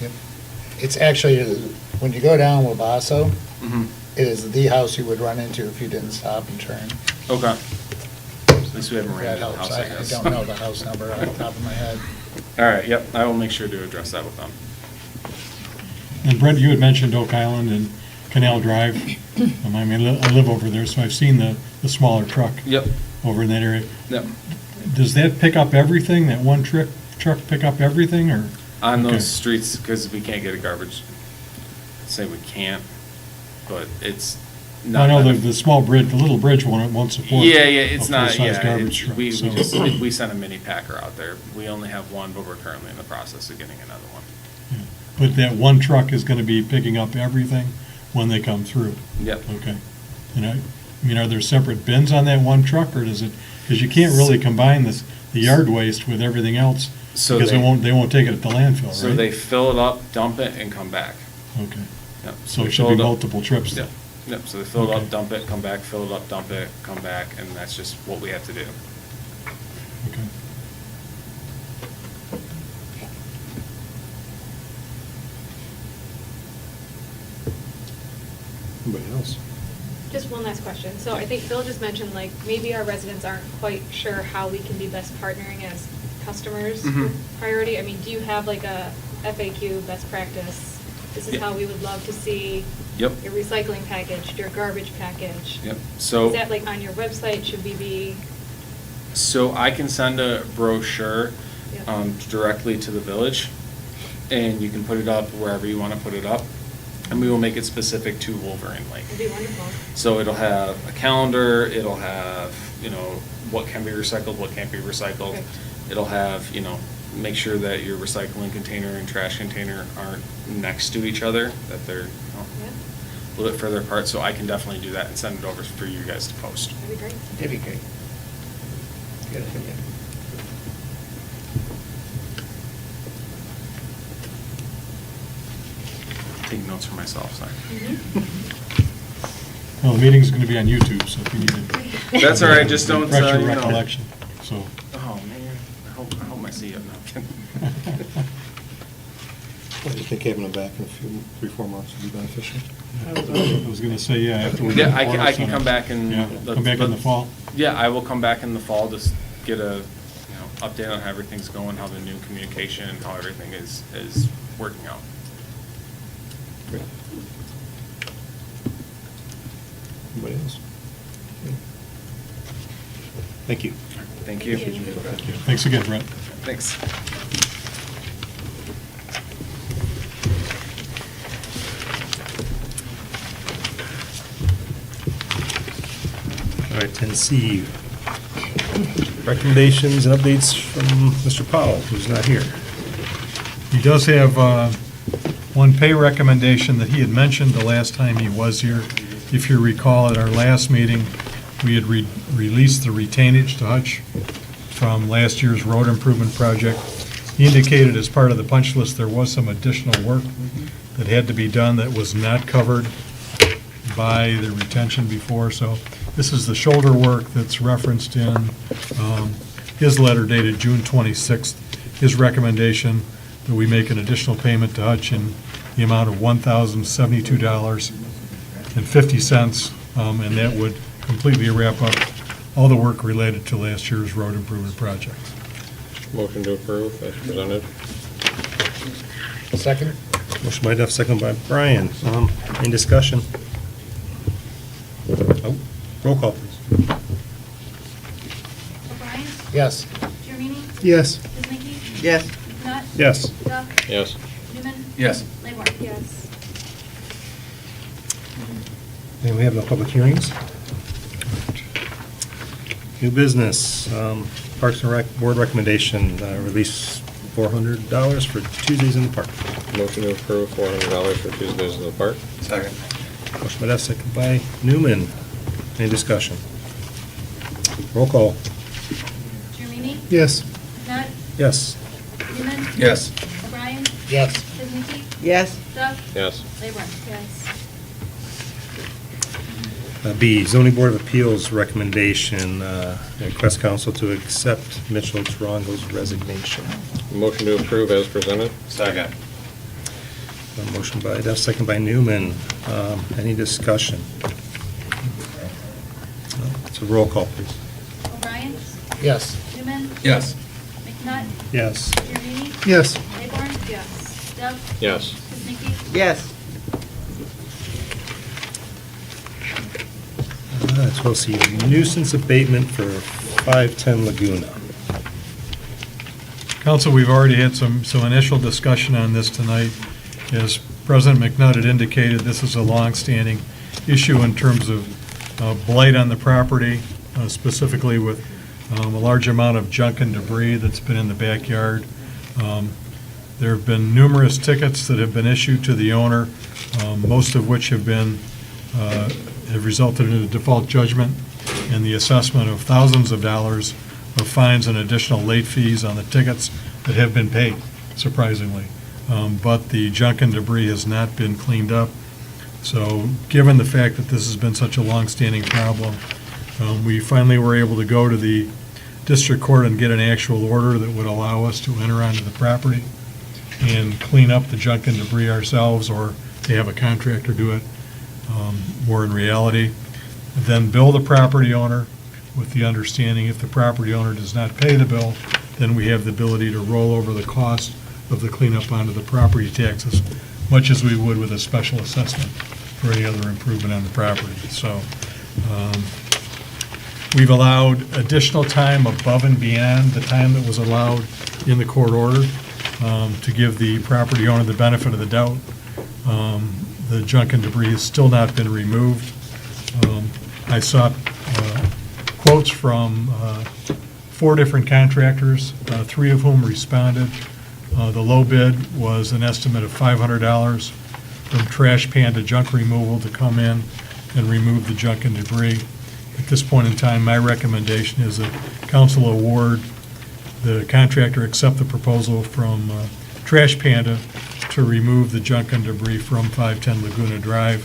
Yep. It's actually, when you go down Wabasso, Mhm. it is the house you would run into if you didn't stop and turn. Okay. At least we haven't ran That into the helps. house, I I guess. don't know the house number off the top of my head. All right, yep, I will make sure to address that with them. And Brent, you had mentioned Oak Island and Canal Drive. I mean, I live over there, so I've seen the smaller truck Yep. over in that area. Yep. Does that pick up everything, that one truck pick up everything, or? On Okay. those streets, because we can't get a garbage, say we can't, but it's I not. know the small bridge, the little bridge won't support. Yeah, it's a not, full-size yeah, garbage truck, we so- just, we sent a mini packer out there. We only have one, but we're currently in the process of getting another one. But that one truck is gonna be picking up everything when they come through? Yep. Okay. And I mean, are there separate bins on that one truck, or does it, because you can't really combine the yard waste with everything else, So because they won't take it at the landfill, right? So they fill it up, dump it, and come back. Okay. Yep. So they it should fill be up- multiple trips then? Yep, yep, so they fill it Okay. up, dump it, come back, fill it up, dump it, come back, and that's just what we have to do. Okay. Anybody else? Just one last question. So I think Phil just mentioned, like, maybe our residents aren't quite sure how we can be best partnering as customers Mhm. for priority. I mean, do you have like a FAQ, best practice? This is Yeah. how we would love to see Yep. your recycling package, your garbage package. Yep, so. Is that like on your website? Should we be? So I can send a brochure Yep. Directly to the village, and you can put it up wherever you want to put it up, and we will make it specific to Wolverine Lake. That'd be wonderful. So it'll have a calendar, it'll have, what can be recycled, what can't be recycled. Okay. It'll have, make sure that your recycling container and trash container aren't next to each other, that they're, Yeah, a little bit further apart, so I can definitely do that and send it over for you guys to post. that'd be great. That'd be great. Good idea. Take notes for myself, sorry. Well, the meeting's gonna be on YouTube, so if you need to. That's all right, just don't, Refresh your you know. recollection, so. Oh, man, I hope I see you. No, I'm kidding. Well, do you think having them back in 3-4 months would be beneficial? I was gonna say, yeah, after we. Yeah, I can come back and. Yeah, come back in the fall. Yeah, I will come back in the fall, just get a, update on how everything's going, how the new communication, and how everything is working out. Great. Anybody else? Okay. Thank you. Thank you. Thank you. Thanks again, Brent. Thanks. All right, 10C. Recommendations and updates from Mr. Powell, who's not here. He does have one pay recommendation that he had mentioned the last time he was here. If you recall, at our last meeting, we had released the retainage to Hutch from last year's road improvement project. He indicated as part of the punch list, there was some additional work that had to be done that was not covered buy the retention before, so this is the shoulder work that's referenced in his letter dated June 26th. His recommendation that we make an additional payment to Hutch in the amount of $1,072.50, and that would completely wrap up all the work related to last year's road improvement project. Motion to approve as presented. Second? Motion by Duff, second by Brian. Any discussion? Oh, roll call, please. O'Brien? Yes. Jeremini? Yes. Kuznicki? Yes. Knut? Yes. Duff? Yes. Newman? Yes. Laborn? Yes. And we have no public hearings. New business, Parks and Rec Board recommendation, release $400 for Tuesdays in the Park. Motion to approve $400 for Tuesdays in the Park. Second. Motion by Duff, second by Newman. Any discussion? Roll call. Jeremini? Yes. Knut? Yes. Newman? Yes. O'Brien? Yes. Kuznicki? Yes. Duff? Yes. Laborn? Yes. B, Zoning Board of Appeals recommendation, request council to accept Mitchell Tarango's resignation. Motion to approve as presented. Second. Motion by Duff, second by Newman. Any discussion? It's a roll call, please. O'Brien? Yes. Newman? Yes. McNutt? Yes. Jeremini? Yes. Laborn? Yes. Duff? Yes. Kuznicki? Yes. So we'll see, nuisance abatement for 510 Laguna. Council, we've already had some initial discussion on this tonight. As President McNutt had indicated, this is a longstanding issue in terms of blight on the property, specifically with a large amount of junk and debris that's been in the backyard. There have been numerous tickets that have been issued to the owner, most of which have resulted in a default judgment and the assessment of thousands of dollars of fines and additional late fees on the tickets that have been paid, surprisingly. But the junk and debris has not been cleaned up. So given the fact that this has been such a long-standing problem, we finally were able to go to the district court and get an actual order that would allow us to enter onto the property and clean up the junk and debris ourselves, or to have a contractor do it more in reality. Then bill the property owner with the understanding if the property owner does not pay the bill, then we have the ability to roll over the cost of the cleanup onto the property taxes, much as we would with a special assessment for any other improvement on the property. So we've allowed additional time above and beyond the time that was allowed in the court order to give the property owner the benefit of the doubt. The junk and debris has still not been removed. I saw quotes from 4 different contractors, 3 of whom responded. The low bid was an estimate of $500 from Trash Panda Junk Removal to come in and remove the junk and debris. At this point in time, my recommendation is that council award the contractor accept the proposal from Trash Panda to remove the junk and debris from 510 Laguna Drive.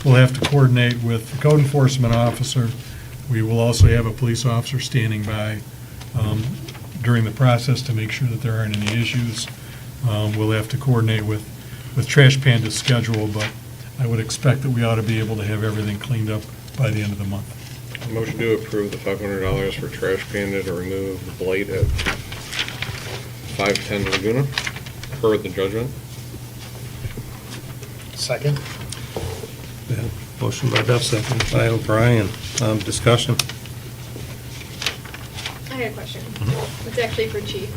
We'll have to coordinate with the code enforcement officer. We will also have a police officer standing by during the process to make sure that there aren't any issues. We'll have to coordinate with Trash Panda's schedule, but I would expect that we ought to be able to have everything cleaned up by the end of the month. Motion to approve the $500 for Trash Panda to remove the blight at 510 Laguna per the judgment. Second? Yeah, motion by Duff, second by O'Brien. Discussion. I had a question. It's actually for Chief.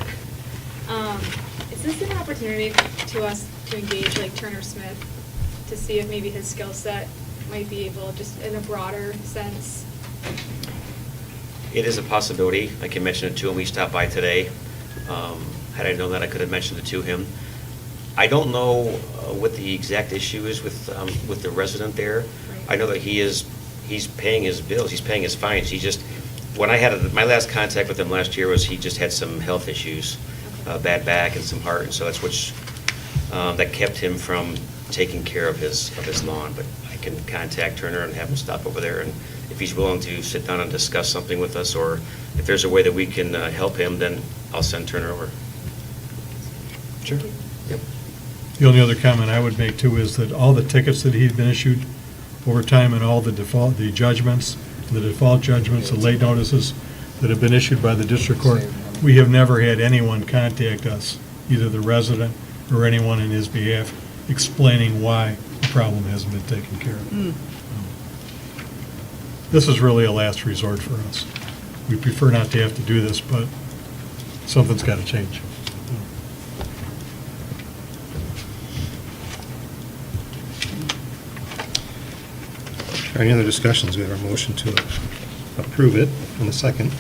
Is this an opportunity to us to engage like Turner Smith to see if maybe his skill set might be able, just in a broader sense? It is a possibility. I can mention it to him. We stopped by today. Had I known that, I could have mentioned it to him. I don't know what the exact issue is with the resident there. I know that he's paying his bills, he's paying his fines. He just, when I had, my last contact with him last year was he just had some health issues, bad back and some heart, and so that's that kept him from taking care of his lawn, but I can contact Turner and have him stop over there, and if he's willing to sit down and discuss something with us, or if there's a way that we can help him, then I'll send Turner over. Sure. Yep. The only other comment I would make too is that all the tickets that he's been issued over time and all the default judgments, the late notices that have been issued by the district court, we have never had anyone contact us, either the resident or anyone in his behalf, explaining why the problem hasn't been taken care of. This is really a last resort for us. We prefer not to have to do this, but something's got to change. Any other discussions? We have our motion to approve it in a second.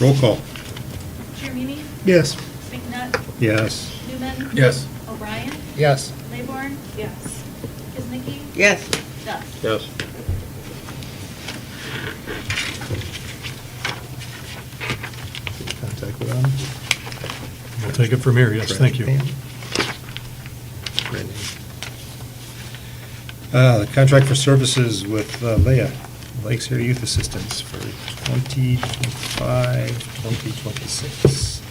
Roll call. Jeremini? Yes. McNutt? Yes. Newman? Yes. O'Brien? Yes. Layborn? Yes. Kiznicki? Yes. Duff? Yes. Contact with them. We'll take it from here, yes, thank you. The contract for services with Leah, Lakes Area Youth Assistance for 2025, 2026.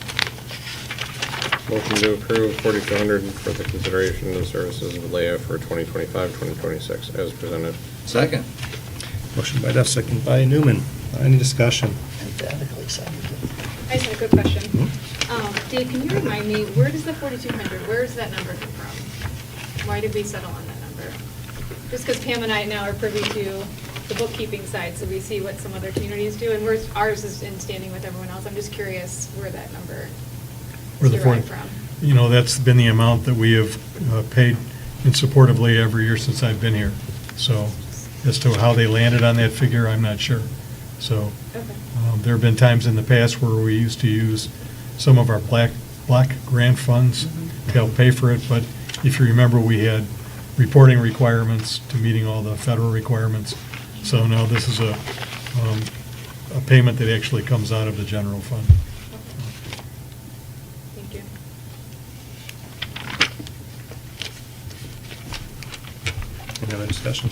Motion to approve 4,200 for the consideration of services of Leah for 2025, 2026, as presented. Second. Motion by Duff, second by Newman. Any discussion? Emphatically seconded. I just had a quick question. Mhm. Dave, can you remind me, where does the 4,200, where does that number come from? Why did we settle on that number? Just because Pam and I now are privy to the bookkeeping side, so we see what some other communities do, and ours is in standing with everyone else. I'm just curious where that number Where is the derived foreign- from. You know, that's been the amount that we have paid in support of Leah every year since I've been here. So as to how they landed on that figure, I'm not sure. So Okay. there have been times in the past where we used to use some of our block grant funds to help pay for it, but if you remember, we had reporting requirements to meeting all the federal requirements. So no, this is a payment that actually comes out of the general fund. Thank you. Any other discussion?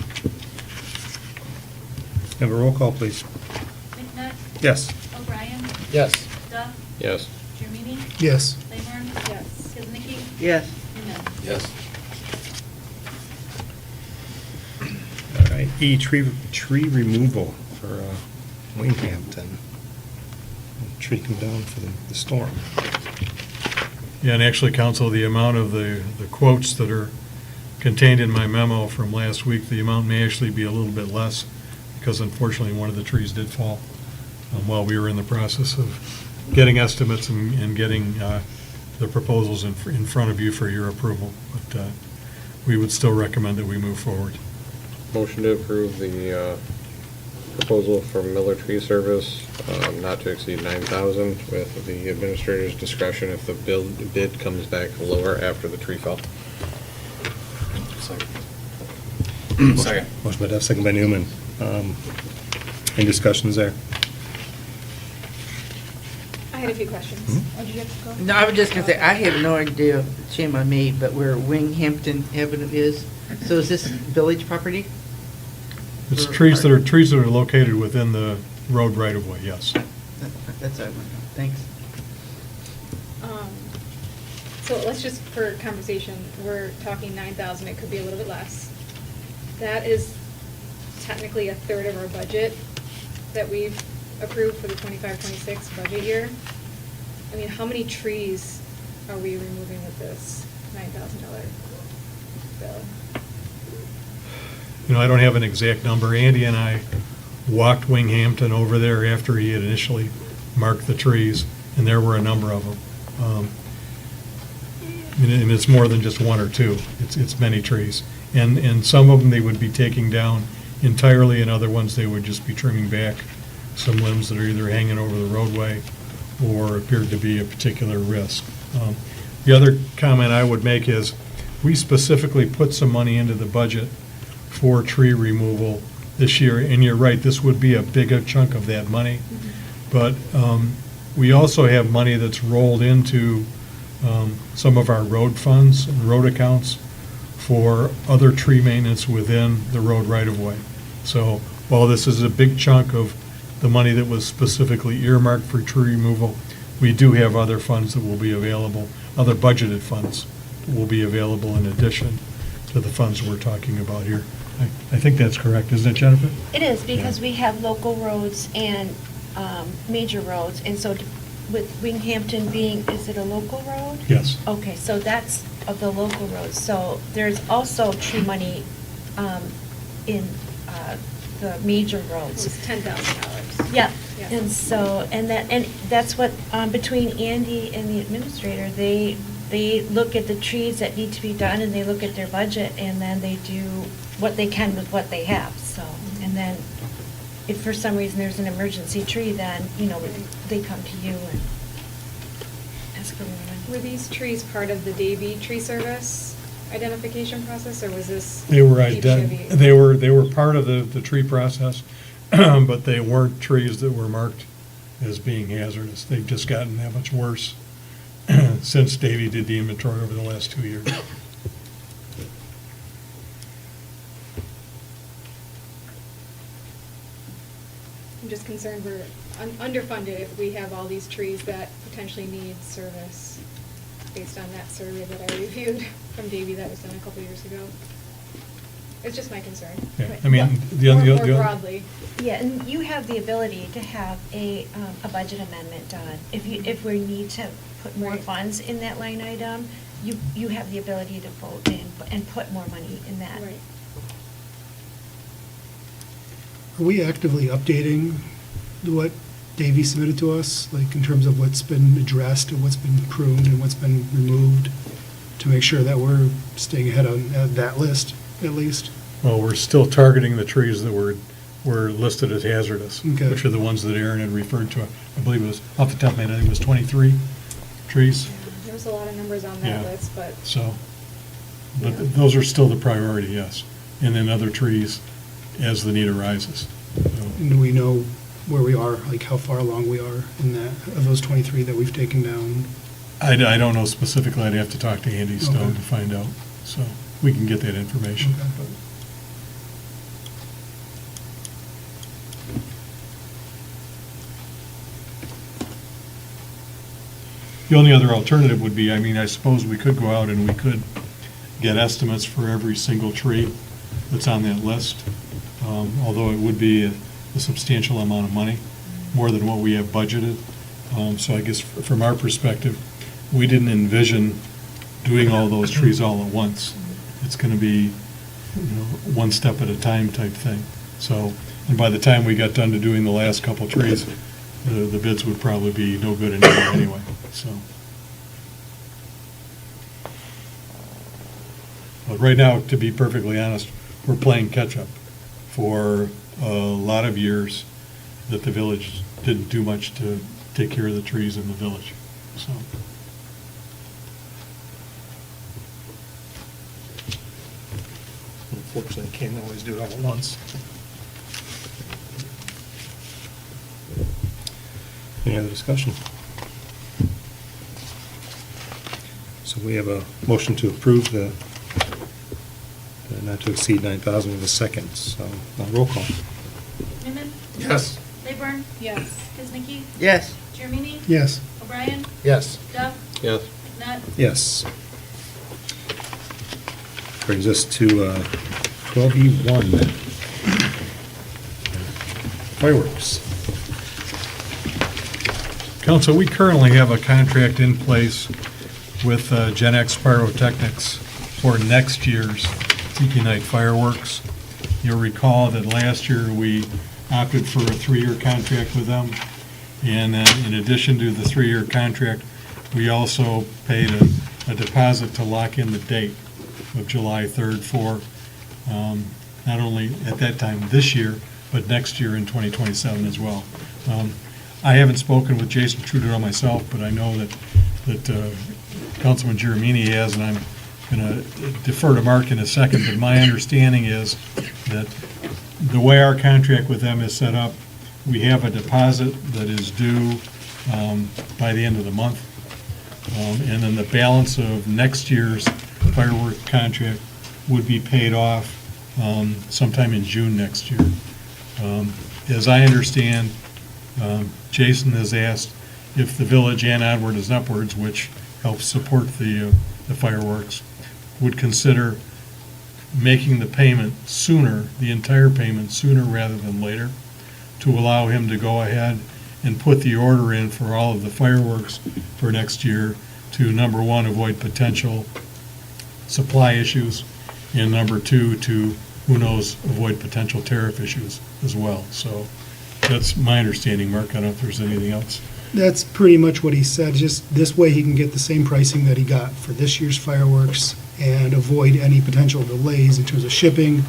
Have a roll call, please. McNutt? Yes. O'Brien? Yes. Duff? Yes. Jeremini? Yes. Layborn? Yes. Kiznicki? Yes. Newman? Yes. All right, E, tree removal for Winghampton. Tree come down for the storm. Yeah, and actually, Council, the amount of the quotes that are contained in my memo from last week, the amount may actually be a little bit less, because unfortunately, one of the trees did fall while we were in the process of getting estimates and getting the proposals in front of you for your approval. But we would still recommend that we move forward. Motion to approve the proposal from Miller Tree Service, not to exceed 9,000, with the administrator's discretion if the bid comes back lower after the tree fell. Second. Second. Motion by Duff, second by Newman. Any discussions there? I had a few questions. Mhm. Oh, did you have to go? No, I was just gonna say, I have no idea, shame on me, but where Winghampton Avenue is, so is this village property? It's trees that are located within the road right-of-way, yes. That's what I want to know. Thanks. So let's just, for conversation, we're talking 9,000, it could be a little bit less. That is technically a third of our budget that we've approved for the 25-26 budget year. I mean, how many trees are we removing with this $9,000 bill? You know, I don't have an exact number. Andy and I walked Winghampton over there after he had initially marked the trees, and there were a number of them. And it's more than just one or two. It's many trees. And some of them they would be taking down entirely, and other ones they would just be trimming back some limbs that are either hanging over the roadway or appeared to be a particular risk. The other comment I would make is, we specifically put some money into the budget for tree removal this year, and you're right, this would be a bigger chunk of that money. But we also have money that's rolled into some of our road funds, and road accounts for other tree maintenance within the road right-of-way. So while this is a big chunk of the money that was specifically earmarked for tree removal, we do have other funds that will be available, other budgeted funds will be available in addition to the funds we're talking about here. I think that's correct, isn't it, Jennifer? It is, because we have local roads and major roads, and so with Winghampton being, is it a local road? Yes. Okay, so that's of the local roads. So there's also tree money in the major roads. It's $10,000. Yeah, Yeah. and so, and that's what, between Andy and the administrator, they look at the trees that need to be done, and they look at their budget, and then they do what they can with what they have, so. And then, if for some reason there's an emergency tree, then, they come to you and ask for more money. Were these trees part of the Davy Tree Service identification process, or was this? They were Deep Chevy? they were part of the tree process, but they weren't trees that were marked as being hazardous. They've just gotten that much worse since Davy did the inventory over the last 2 years. I'm just concerned we're underfunded if we have all these trees that potentially need service based on that survey that I reviewed from Davy that was done a couple years ago. It's just my concern. Yeah, I mean, More broadly. Yeah, and you have the ability to have a budget amendment done. If we need to put more Right. funds in that line item, you have the ability to vote and put more money in that. Right. Are we actively updating what Davy submitted to us, like in terms of what's been addressed and what's been pruned and what's been removed, to make sure that we're staying ahead on that list, at least? Well, we're still targeting the trees that were listed as hazardous, Okay. which are the ones that Aaron had referred to. I believe it was, off the top of my head, I think it was 23 trees. There was a lot of numbers on Yeah. that list, but. So, but those are still the priority, yes. And then other trees as the need arises. So, And do we know where we are, like how far along we are in that, of those 23 that we've taken down? I don't know specifically, I'd have to talk to Andy Stone Okay. to find out, so we can get that information. Okay. but- The only other alternative would be, I suppose we could go out and we could get estimates for every single tree that's on that list, although it would be a substantial amount of money, more than what we have budgeted. So I guess from our perspective, we didn't envision doing all those trees all at once. It's going to be, one step at a time type thing. So, and by the time we got done to doing the last couple trees, the bids would probably be no good anyway, so. But right now, to be perfectly honest, we're playing catch-up for a lot of years that the village didn't do much to take care of the trees in the village, so. Unfortunately, can't always do it all at once. Any other discussion? So we have a motion to approve the not to exceed 9,000 with a second, so roll call. Newman? Yes. Claiborne? Yes. Kiznicki? Yes. Jeremini? Yes. O'Brien? Yes. Duff? Yes. McNutt? Yes. Brings us to 12E1. Fireworks. Council, we currently have a contract in place with Gen X Pyrotechnics for next year's Tiki Night fireworks. You'll recall that last year we opted for a 3-year contract with them. And then in addition to the 3-year contract, we also paid a deposit to lock in the date of July 3rd for not only at that time this year, but next year in 2027 as well. I haven't spoken with Jason Trudeau myself, but I know that Councilman Jeremini has, and I'm going to defer to Mark in a second, but my understanding is that the way our contract with them is set up, we have a deposit that is due by the end of the month. And then the balance of next year's firework contract would be paid off sometime in June next year. As I understand, Jason has asked if the village and Onward is Upwards, which helps support the fireworks, would consider making the payment sooner, the entire payment sooner rather than later, to allow him to go ahead and put the order in for all of the fireworks for next year to, number one, avoid potential supply issues, and number two, to, who knows, avoid potential tariff issues as well. So that's my understanding. Mark, I don't know if there's anything else. That's pretty much what he said, just this way he can get the same pricing that he got for this year's fireworks and avoid any potential delays in terms of shipping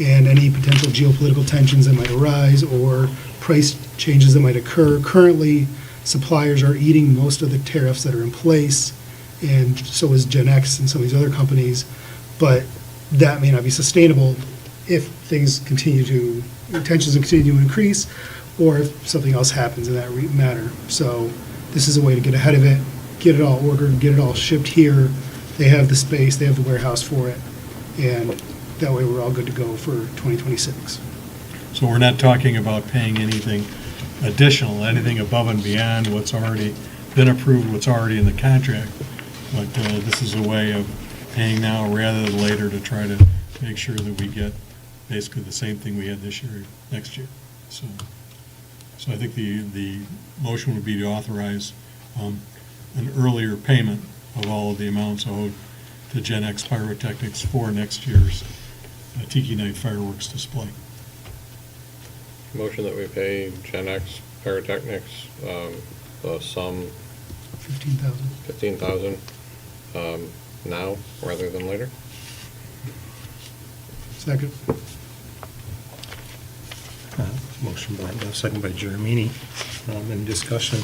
and any potential geopolitical tensions that might arise or price changes that might occur. Currently, suppliers are eating most of the tariffs that are in place, and so is Gen X and some of these other companies, but that may not be sustainable if things continue to, tensions continue to increase, or if something else happens in that matter. So this is a way to get ahead of it, get it all ordered, get it all shipped here. They have the space, they have the warehouse for it, and that way we're all good to go for 2026. So we're not talking about paying anything additional, anything above and beyond what's already been approved, what's already in the contract. But this is a way of paying now rather than later to try to make sure that we get basically the same thing we had this year, next year. So I think the motion would be to authorize an earlier payment of all of the amounts owed to Gen X Pyrotechnics for next year's Tiki Night fireworks display. Motion that we pay Gen X Pyrotechnics the sum $15,000 now rather than later. Second. Motion by, second by Jeremini. Any discussion?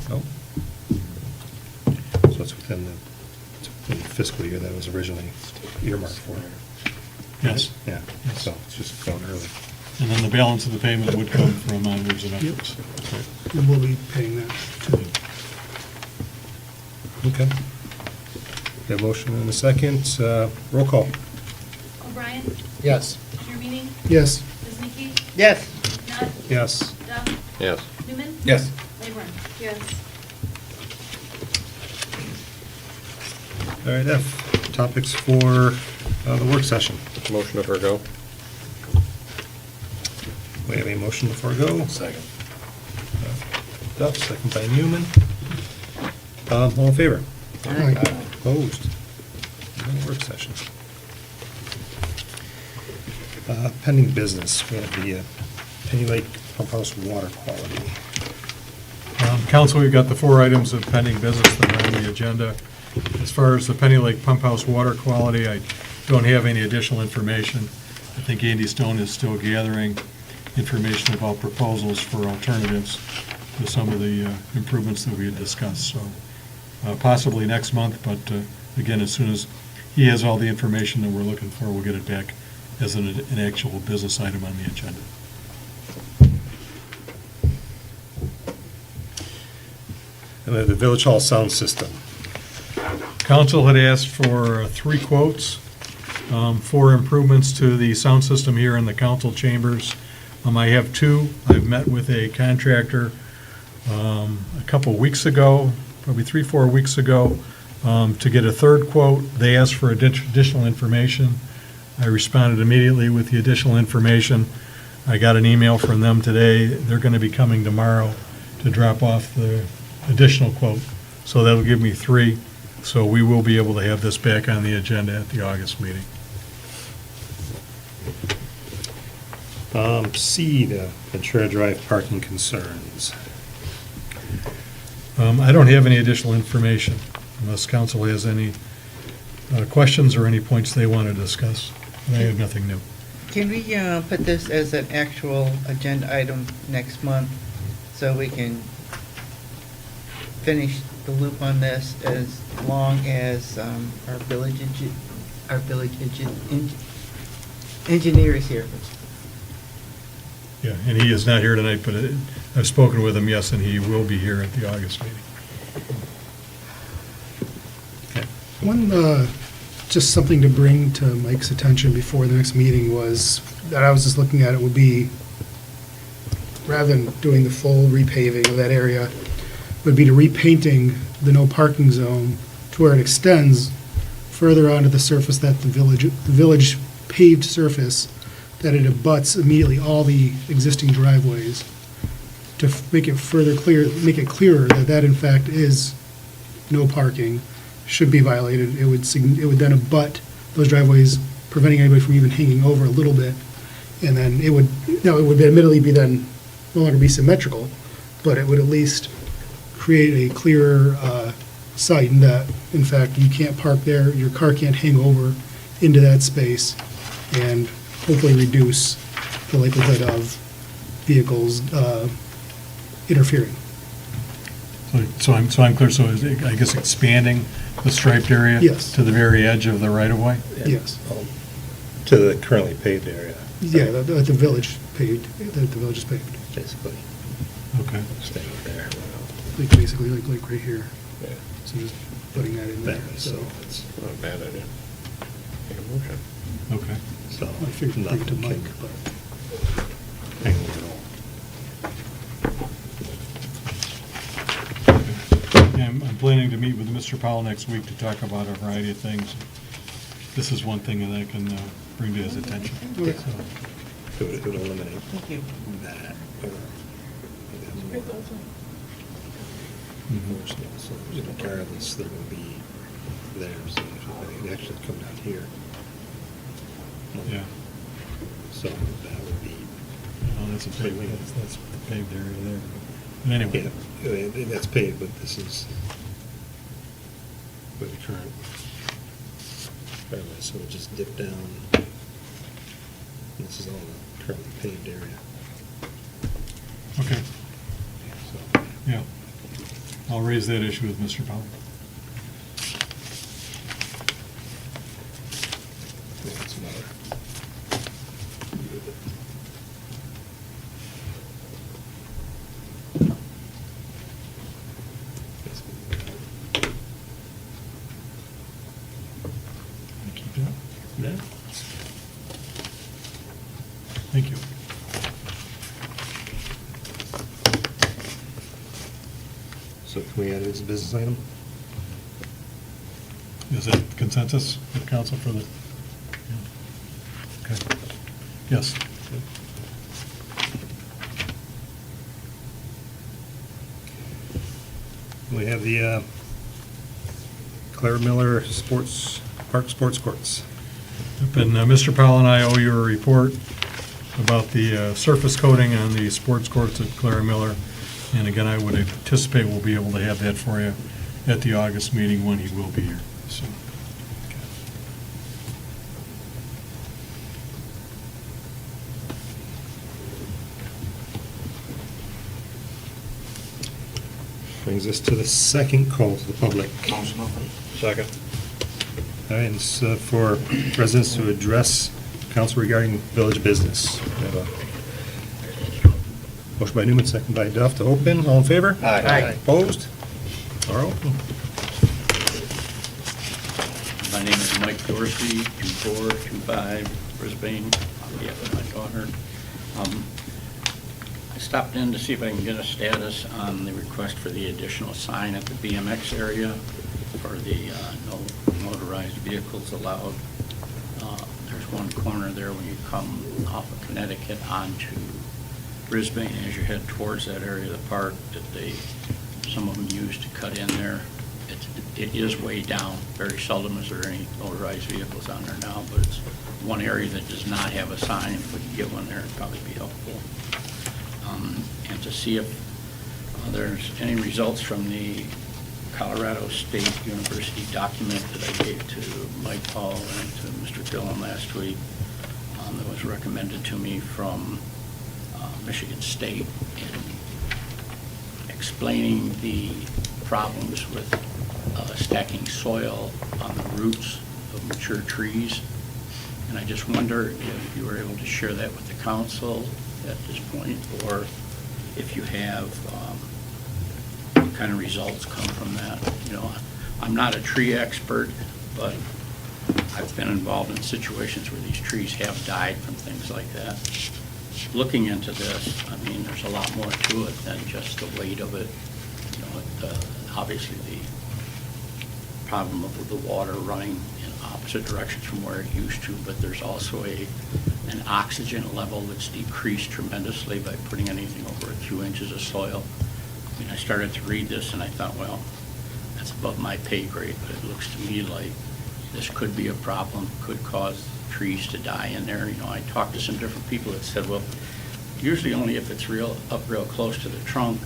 No. So it's within the fiscal year that was originally earmarked for. Yes. Yeah, so it's just going early. And then the balance of the payment would come from Onwards and Upwards. And we'll be paying that too. Okay. We have a motion and a second. Roll call. O'Brien? Yes. Jeremini? Yes. Woznicki? Yes. Nutt? Yes. Duff? Yes. Newman? Yes. Rayburn? Yes. All right, F, topics for the work session. Motion to forego. We have a motion to forego. Second. Duff, second by Newman. All in favor? Aye. Opposed? No work session. Pending business, we have the Penny Lake Pump House water quality. Council, we've got the 4 items of pending business that are on the agenda. As far as the Penny Lake Pump House water quality, I don't have any additional information. I think Andy Stone is still gathering information about proposals for alternatives to some of the improvements that we had discussed. So possibly next month, but again, as soon as he has all the information that we're looking for, we'll get it back as an actual business item on the agenda. And then the Village Hall sound system. Council had asked for 3 quotes for improvements to the sound system here in the council chambers. I have 2. I've met with a contractor a couple weeks ago, probably 3-4 weeks ago, to get a 3rd quote. They asked for additional information. I responded immediately with the additional information. I got an email from them today. They're going to be coming tomorrow to drop off the additional quote. So that'll give me 3. So we will be able to have this back on the agenda at the August meeting. C, the Ventura Drive parking concerns. I don't have any additional information unless council has any questions or any points they want to discuss. And I have nothing new. Can we put this as an actual agenda item next month so we can finish the loop on this as long as our village engineer is here? Yeah, and he is not here tonight, but I've spoken with him, yes, and he will be here at the August meeting. One, just something to bring to Mike's attention before the next meeting was, that I was just looking at it, would be, rather than doing the full repaving of that area, would be to repainting the no parking zone to where it extends further onto the surface that the village paved surface, that it abuts immediately all the existing driveways, to make it further clear, make it clearer that that in fact is no parking, should be violated. It would then abut those driveways, preventing anybody from even hanging over a little bit. And then it would admittedly be then no longer be symmetrical, but it would at least create a clearer sight, and that, in fact, you can't park there, your car can't hang over into that space, and hopefully reduce the likelihood of vehicles interfering. So I'm clear, so is it, I guess, expanding the striped area? Yes. To the very edge of the right-of-way? Yes. To the currently paved area. Yeah, the village paved, the village is paved. Basically. Okay. Staying there. Like basically like right here. Yeah. So just putting that in there, So so. it's Not a bad idea. Make a motion. Okay. So I figured bring it to Mike, but. hang over it all. Yeah, I'm planning to meet with Mr. Powell next week to talk about a variety of things. This is one thing that I can bring to his attention. Okay. So, It would eliminate Thank you. that. mhm. So regardless, they're going to be there, so they actually come down here. Yeah. So that would be, Oh, that's a that's the paved area there. But anyway. yeah, that's paved, but this is with the current driveway, so it just dip down. This is all the currently paved area. Okay, So yeah. I'll raise that issue with Mr. Powell. that's another. Keep that. Yeah. Thank you. So can we add it as a business item? Is that consensus of council for the? yeah. Okay. Yes. We have the Claire Miller Park Sports Courts. Yep, and Mr. Powell and I owe you a report about the surface coating on the sports courts at Clara Miller. And again, I would anticipate we'll be able to have that for you at the August meeting when he will be here, so. Brings us to the second call to the public. Second. All right, it's for residents to address council regarding village business. We have a motion by Newman, second by Duff to open. All in favor? Aye. Opposed? Are open. My name is Mike Dorsey, 2425 Brisbane, on behalf of my daughter. I stopped in to see if I can get a status on the request for the additional sign at the BMX area for the no motorized vehicles allowed. There's one corner there when you come off of Connecticut onto Brisbane as you head towards that area of the park that some of them use to cut in there. It is way down. Very seldom is there any motorized vehicles on there now, but it's one area that does not have a sign. If we could get one there, it'd probably be helpful. And to see if there's any results from the Colorado State University document that I gave to Mike Paul and to Mr. Dillon last week that was recommended to me from Michigan State in explaining the problems with stacking soil on the roots of mature trees. And I just wonder if you were able to share that with the council at this point, or if you have, what kind of results come from that. You know, I'm not a tree expert, but I've been involved in situations where these trees have died from things like that. Looking into this, I mean, there's a lot more to it than just the weight of it. You know, obviously the problem of the water running in opposite directions from where it used to, but there's also an oxygen level that's decreased tremendously by putting anything over a few inches of soil. I mean, I started to read this and I thought, well, that's above my pay grade, but it looks to me like this could be a problem, could cause trees to die in there. You know, I talked to some different people that said, well, usually only if it's up real close to the trunk.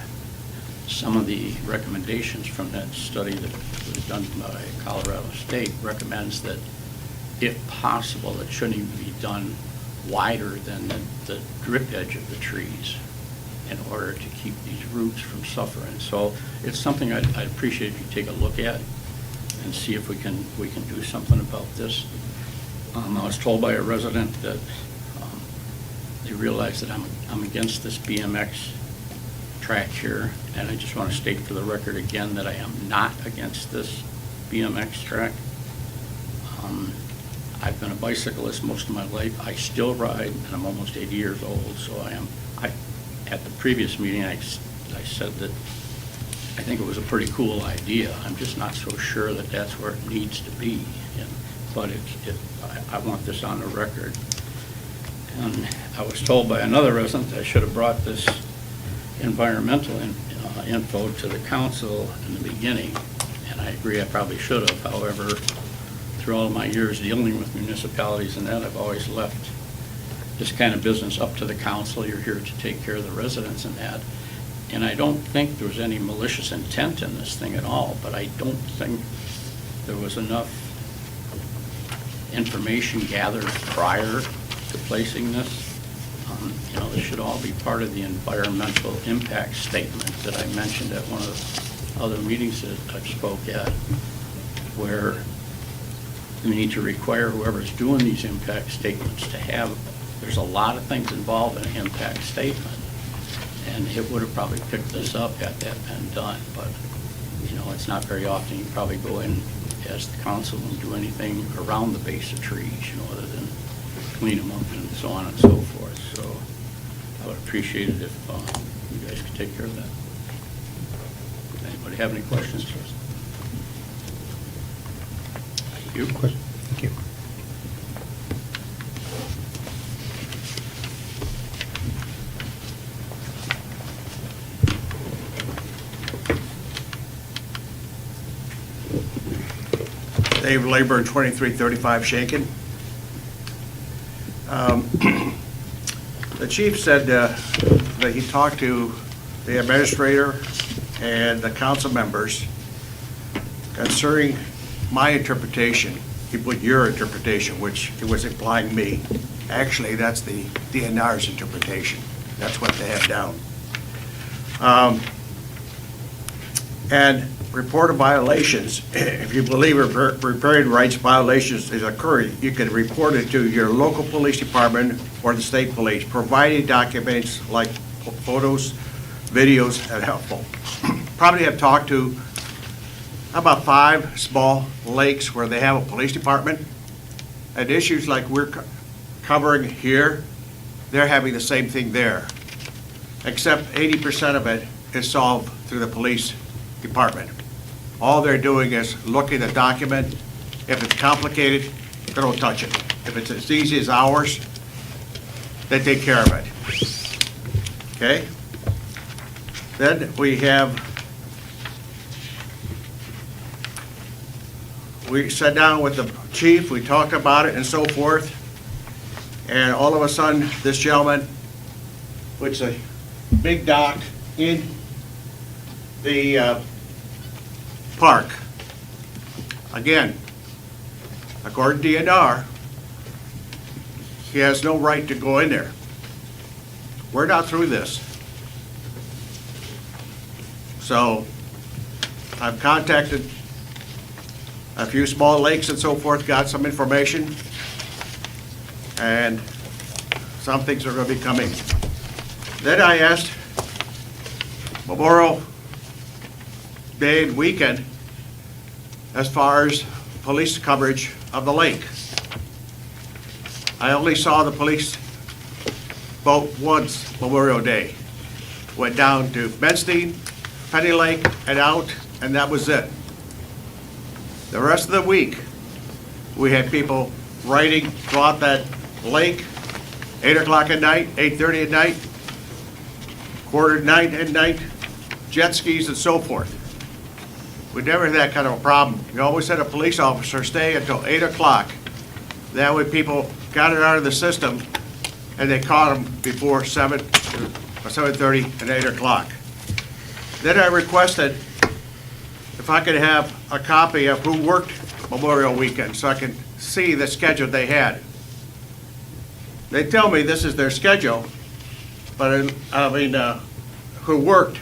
Some of the recommendations from that study that was done by Colorado State recommends that if possible, it shouldn't even be done wider than the drip edge of the trees in order to keep these roots from suffering. So it's something I'd appreciate if you take a look at and see if we can do something about this. I was told by a resident that they realize that I'm against this BMX track here, and I just want to state for the record again that I am not against this BMX track. I've been a bicyclist most of my life. I still ride, and I'm almost 80 years old, so at the previous meeting, I said that I think it was a pretty cool idea. I'm just not so sure that that's where it needs to be. But I want this on the record. And I was told by another resident that I should have brought this environmental info to the council in the beginning, and I agree I probably should have. However, through all of my years dealing with municipalities and that, I've always left this kind of business up to the council. You're here to take care of the residents and that. And I don't think there was any malicious intent in this thing at all, but I don't think there was enough information gathered prior to placing this. You know, this should all be part of the environmental impact statement that I mentioned at one of the other meetings that I spoke at, where we need to require whoever's doing these impact statements to have, there's a lot of things involved in an impact statement. And it would have probably picked this up had that been done, but, you know, it's not very often you probably go in as the council and do anything around the base of trees, you know, other than clean them up and so on and so forth. So I would appreciate it if you guys could take care of that. Anybody have any questions for us? Thank you. Question? Thank you. Dave Labor, 2335 Shaken. The chief said that he talked to the administrator and the council members concerning my interpretation. He put your interpretation, which it was implying me. Actually, that's the DNR's interpretation. That's what they have down. And report of violations, if you believe riparian rights violations is occurring, you can report it to your local police department or the state police, providing documents like photos, videos, and helpful. Probably have talked to about 5 small lakes where they have a police department, and issues like we're covering here, they're having the same thing there, except 80% of it is solved through the police department. All they're doing is looking at the document. If it's complicated, they don't touch it. If it's as easy as ours, they take care of it. Okay? Then we sat down with the chief, we talked about it and so forth, and all of a sudden, this gentleman puts a big dock in the park. Again, according to DNR, he has no right to go in there. We're not through this. So I've contacted a few small lakes and so forth, got some information, and some things are going to be coming Then I asked Memorial Day and weekend as far as police coverage of the lake. I only saw the police boat once Memorial Day. Went down to Benstein, Penny Lake, and out, and that was it. The rest of the week, we had people riding throughout that lake, 8 o'clock at night, 8:30 at night, quarter to 9 at night, jet skis and so forth. We never had that kind of a problem. We always had a police officer stay until 8 o'clock. That way people got it out of the system and they caught them before 7 or 7:30 and 8 o'clock. Then I requested if I could have a copy of who worked Memorial Weekend so I can see the schedule they had. They tell me this is their schedule, but who worked,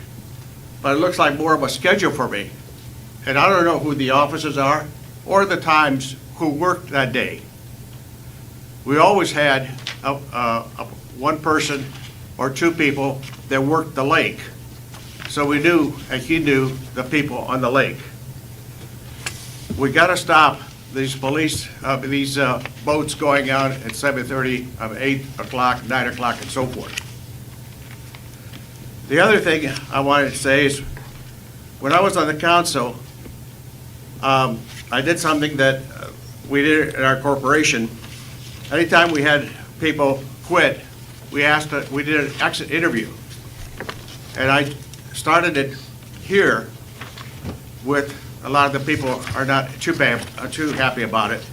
but it looks like more of a schedule for me. And I don't know who the officers are or the times who worked that day. We always had one person or two people that worked the lake. So we knew, and he knew, the people on the lake. We gotta stop these police, these boats going out at 7:30, 8 o'clock, 9 o'clock, and so forth. The other thing I wanted to say is, when I was on the council, I did something that we did in our corporation. Anytime we had people quit, we did an exit interview. And I started it here with a lot of the people are not too happy about it.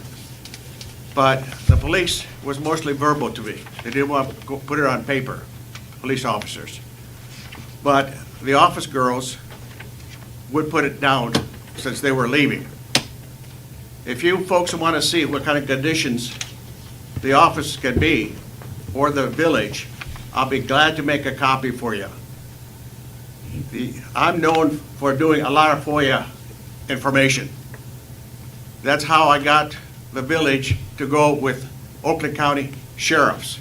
But the police was mostly verbal to me. They didn't want to put it on paper, police officers. But the office girls would put it down since they were leaving. If you folks want to see what kind of conditions the office can be, or the village, I'll be glad to make a copy for you. I'm known for doing a lot of FOIA information. That's how I got the village to go with Oakland County sheriffs,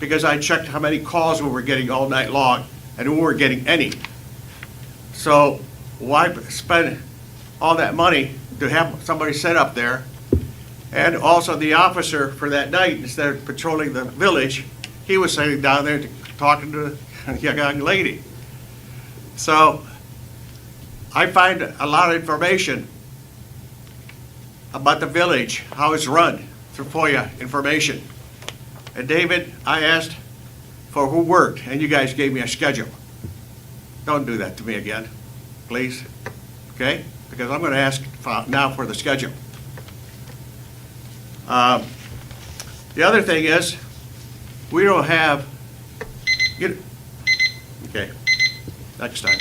because I checked how many calls we were getting all night long, and we weren't getting any. So why spend all that money to have somebody set up there? And also the officer for that night, instead of patrolling the village, he was sitting down there talking to a young lady. So I find a lot of information about the village, how it's run through FOIA information. And David, I asked for who worked, and you guys gave me a schedule. Don't do that to me again, please, okay? Because I'm gonna ask now for the schedule. The other thing is, we don't have, okay, next time.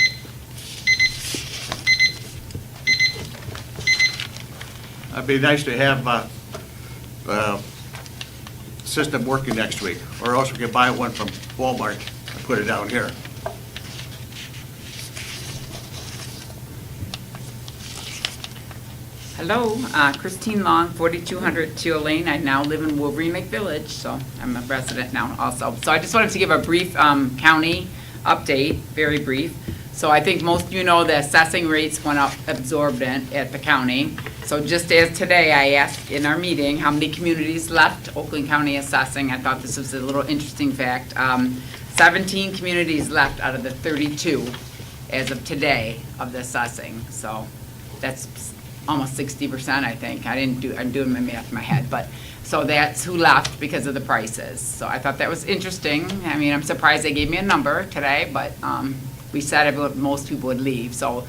It'd be nice to have system working next week, or else we could buy one from Walmart and put it down here. Hello, Christine Long, 4200 Teal Lane. I now live in Wolverine Lake Village, so I'm a resident now also. So I just wanted to give a brief county update, very brief. So I think most of you know the assessing rates went up absorbent at the county. So just as today, I asked in our meeting how many communities left Oakland County assessing. I thought this was a little interesting fact. 17 communities left out of the 32 as of today of the assessing. So that's almost 60%, I think. I'm doing my math in my head, but so that's who left because of the prices. So I thought that was interesting. I mean, I'm surprised they gave me a number today, but we said most people would leave. So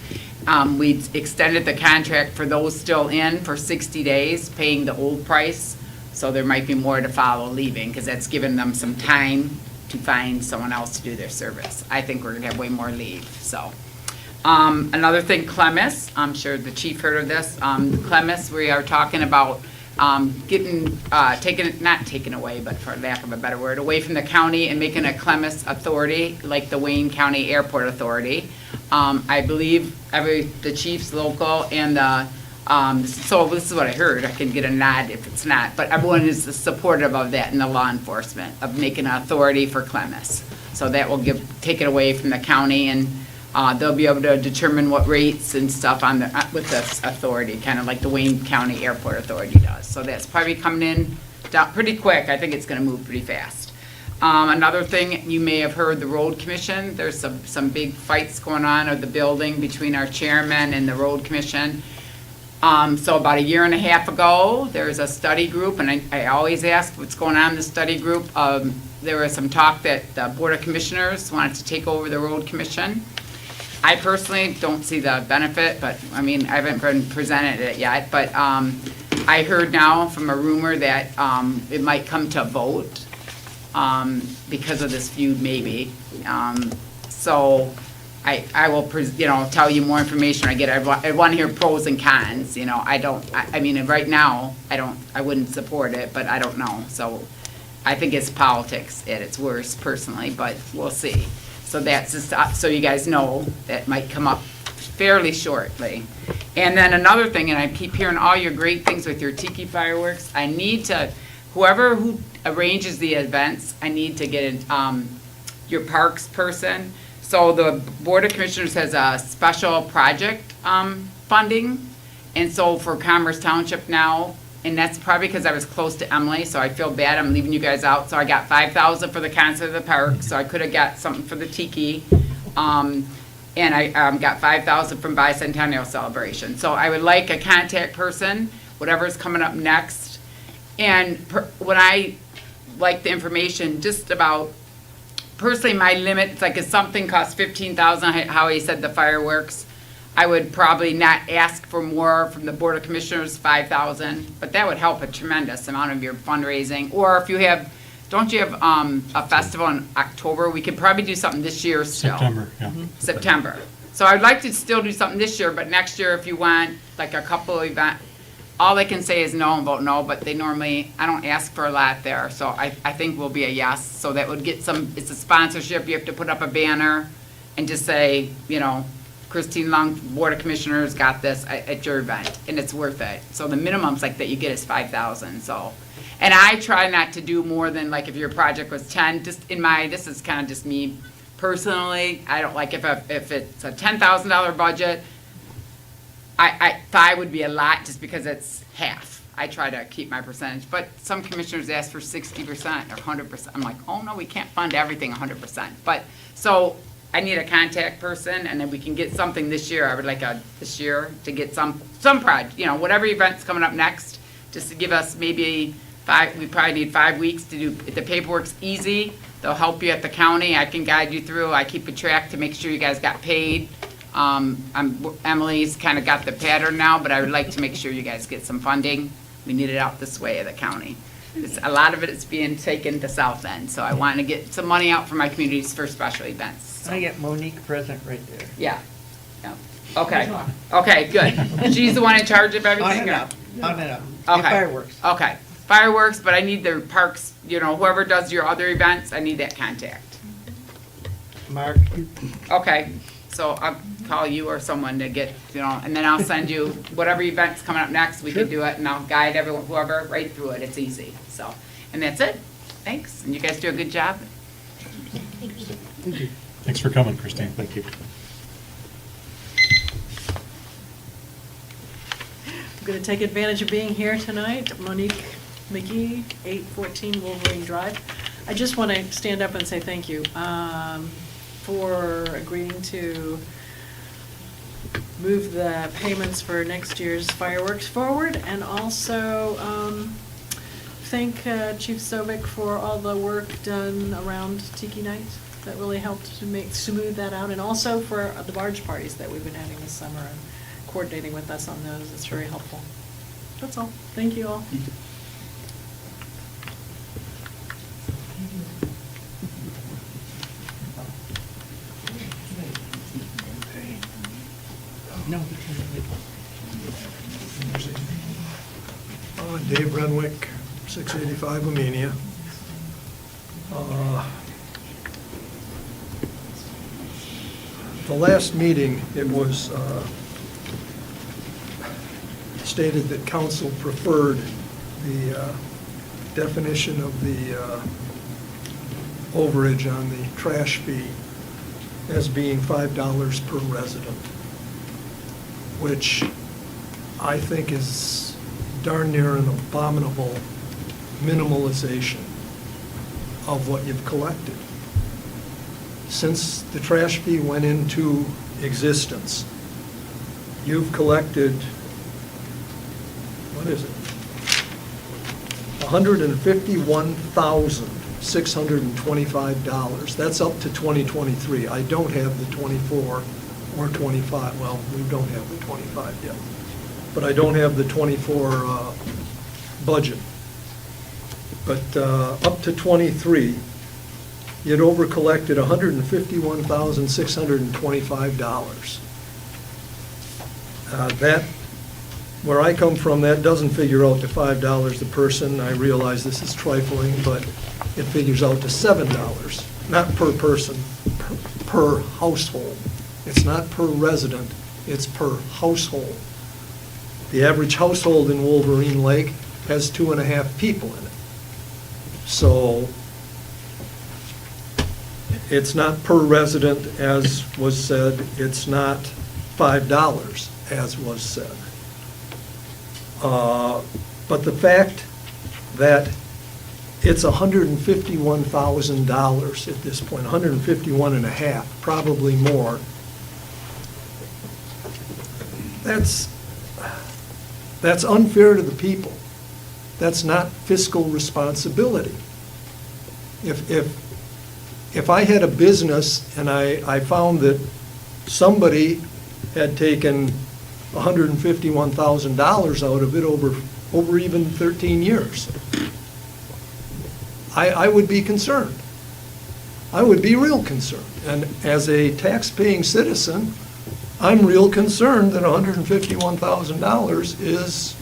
we extended the contract for those still in for 60 days, paying the old price. So there might be more to follow leaving, because that's given them some time to find someone else to do their service. I think we're gonna have way more leave, so. Another thing, Clemis, I'm sure the chief heard of this. Clemis, we are talking about getting, not taken away, but for lack of a better word, away from the county and making a Clemis authority, like the Wayne County Airport Authority. I believe the chiefs local and the So this is what I heard. I can get a nod if it's not, but everyone is supportive of that in the law enforcement, of making an authority for Clemmis. So that will take it away from the county, and they'll be able to determine what rates and stuff with this authority, kind of like the Wayne County Airport Authority does. So that's probably coming in pretty quick. I think it's gonna move pretty fast. Another thing, you may have heard the road commission, there's some big fights going on at the building between our chairman and the road commission. So about a year and a half ago, there was a study group, and I always ask what's going on in the study group. There was some talk that the Board of Commissioners wanted to take over the road commission. I personally don't see the benefit, but, I mean, I haven't been presented it yet, but I heard now from a rumor that it might come to a vote because of this feud, maybe. So I will, tell you more information I get. I want to hear pros and cons, I mean, right now, I wouldn't support it, but I don't know. So I think it's politics at its worst, personally, but we'll see. So that's just, so you guys know, that might come up fairly shortly. And then another thing, and I keep hearing all your great things with your tiki fireworks, I need to, whoever who arranges the events, I need to get your parks person. So the Board of Commissioners has a special project funding, and so for Commerce Township now, and that's probably because I was close to Emily, so I feel bad I'm leaving you guys out. So I got $5,000 for the concert of the park, so I could have got something for the tiki. And I got $5,000 from Bicentennial Celebration. So I would like a contact person, whatever's coming up next. And when I like the information just about, personally, my limit, it's like if something costs $15,000, how he said the fireworks, I would probably not ask for more from the Board of Commissioners, $5,000, but that would help a tremendous amount of your fundraising. Or if you have, don't you have a festival in October? We could probably do something this year still. September, yeah. September. So I'd like to still do something this year, but next year if you want like a couple of events, all they can say is no and vote no, but they normally, I don't ask for a lot there. So I think we'll be a yes. So that would get some, it's a sponsorship. You have to put up a banner and just say, Christine Long, Board of Commissioners got this at your event, and it's worth it. So the minimums like that you get is $5,000. So, and I try not to do more than like if your project was 10. Just this is kind of just me personally. I don't like if it's a $10,000 budget. 5 would be a lot just because it's half. I try to keep my percentage, but some commissioners ask for 60% or 100%. I'm like, oh no, we can't fund everything 100%. But so I need a contact person, and then we can get something this year. I would like this year to get some project, whatever event's coming up next, just to give us maybe 5. We probably need 5 weeks to do. The paperwork's easy. They'll help you at the county. I can guide you through. I keep a track to make sure you guys got paid. Emily's kind of got the pattern now, but I would like to make sure you guys get some funding. We need it out this way of the county. A lot of it is being taken to South End, so I want to get some money out for my communities for special events. I get Monique present right there. Yeah. Okay. Okay, good. She's the one in charge of everything? On and up. Okay. Fireworks. Okay. Fireworks, but I need the parks, whoever does your other events, I need that contact. Mark? Okay. So I'll call you or someone to get, and then I'll send you whatever event's coming up next, we can do it, and I'll guide everyone, whoever, right through it. It's easy. So, and that's it. Thanks. And you guys do a good job. Thank you. Thanks for coming, Christine. Thank you. I'm going to take advantage of being here tonight. Monique McGee, 814 Wolverine Drive. I just want to stand up and say thank you for agreeing to move the payments for next year's fireworks forward, and also thank Chief Sobick for all the work done around Tiki Night. That really helped to smooth that out, and also for the barge parties that we've been having this summer and coordinating with us on those. It's very helpful. That's all. Thank you all. No. Dave Renwick, 685 Amenia. The last meeting, it was stated that council preferred the definition of the overage on the trash fee as being $5 per resident, which I think is darn near an abominable minimalization of what you've collected. Since the trash fee went into existence, you've collected, what is it? $151,625. That's up to 2023. I don't have the 24 or 25, well, we don't have the 25 yet, but I don't have the 24 budget. But up to 23, you'd over-collected $151,625. That, where I come from, that doesn't figure out to $5 a person. I realize this is trifling, but it figures out to $7, not per person, per household. It's not per resident, it's per household. The average household in Wolverine Lake has 2.5 people in it. So it's not per resident, as was said, it's not $5, as was said. But the fact that it's $151,000 at this point, 151.5, probably more, that's unfair to the people. That's not fiscal responsibility. If I had a business and I found that somebody had taken $151,000 out of it over even 13 years, I would be concerned. I would be real concerned. And as a tax-paying citizen, I'm real concerned that $151,000 is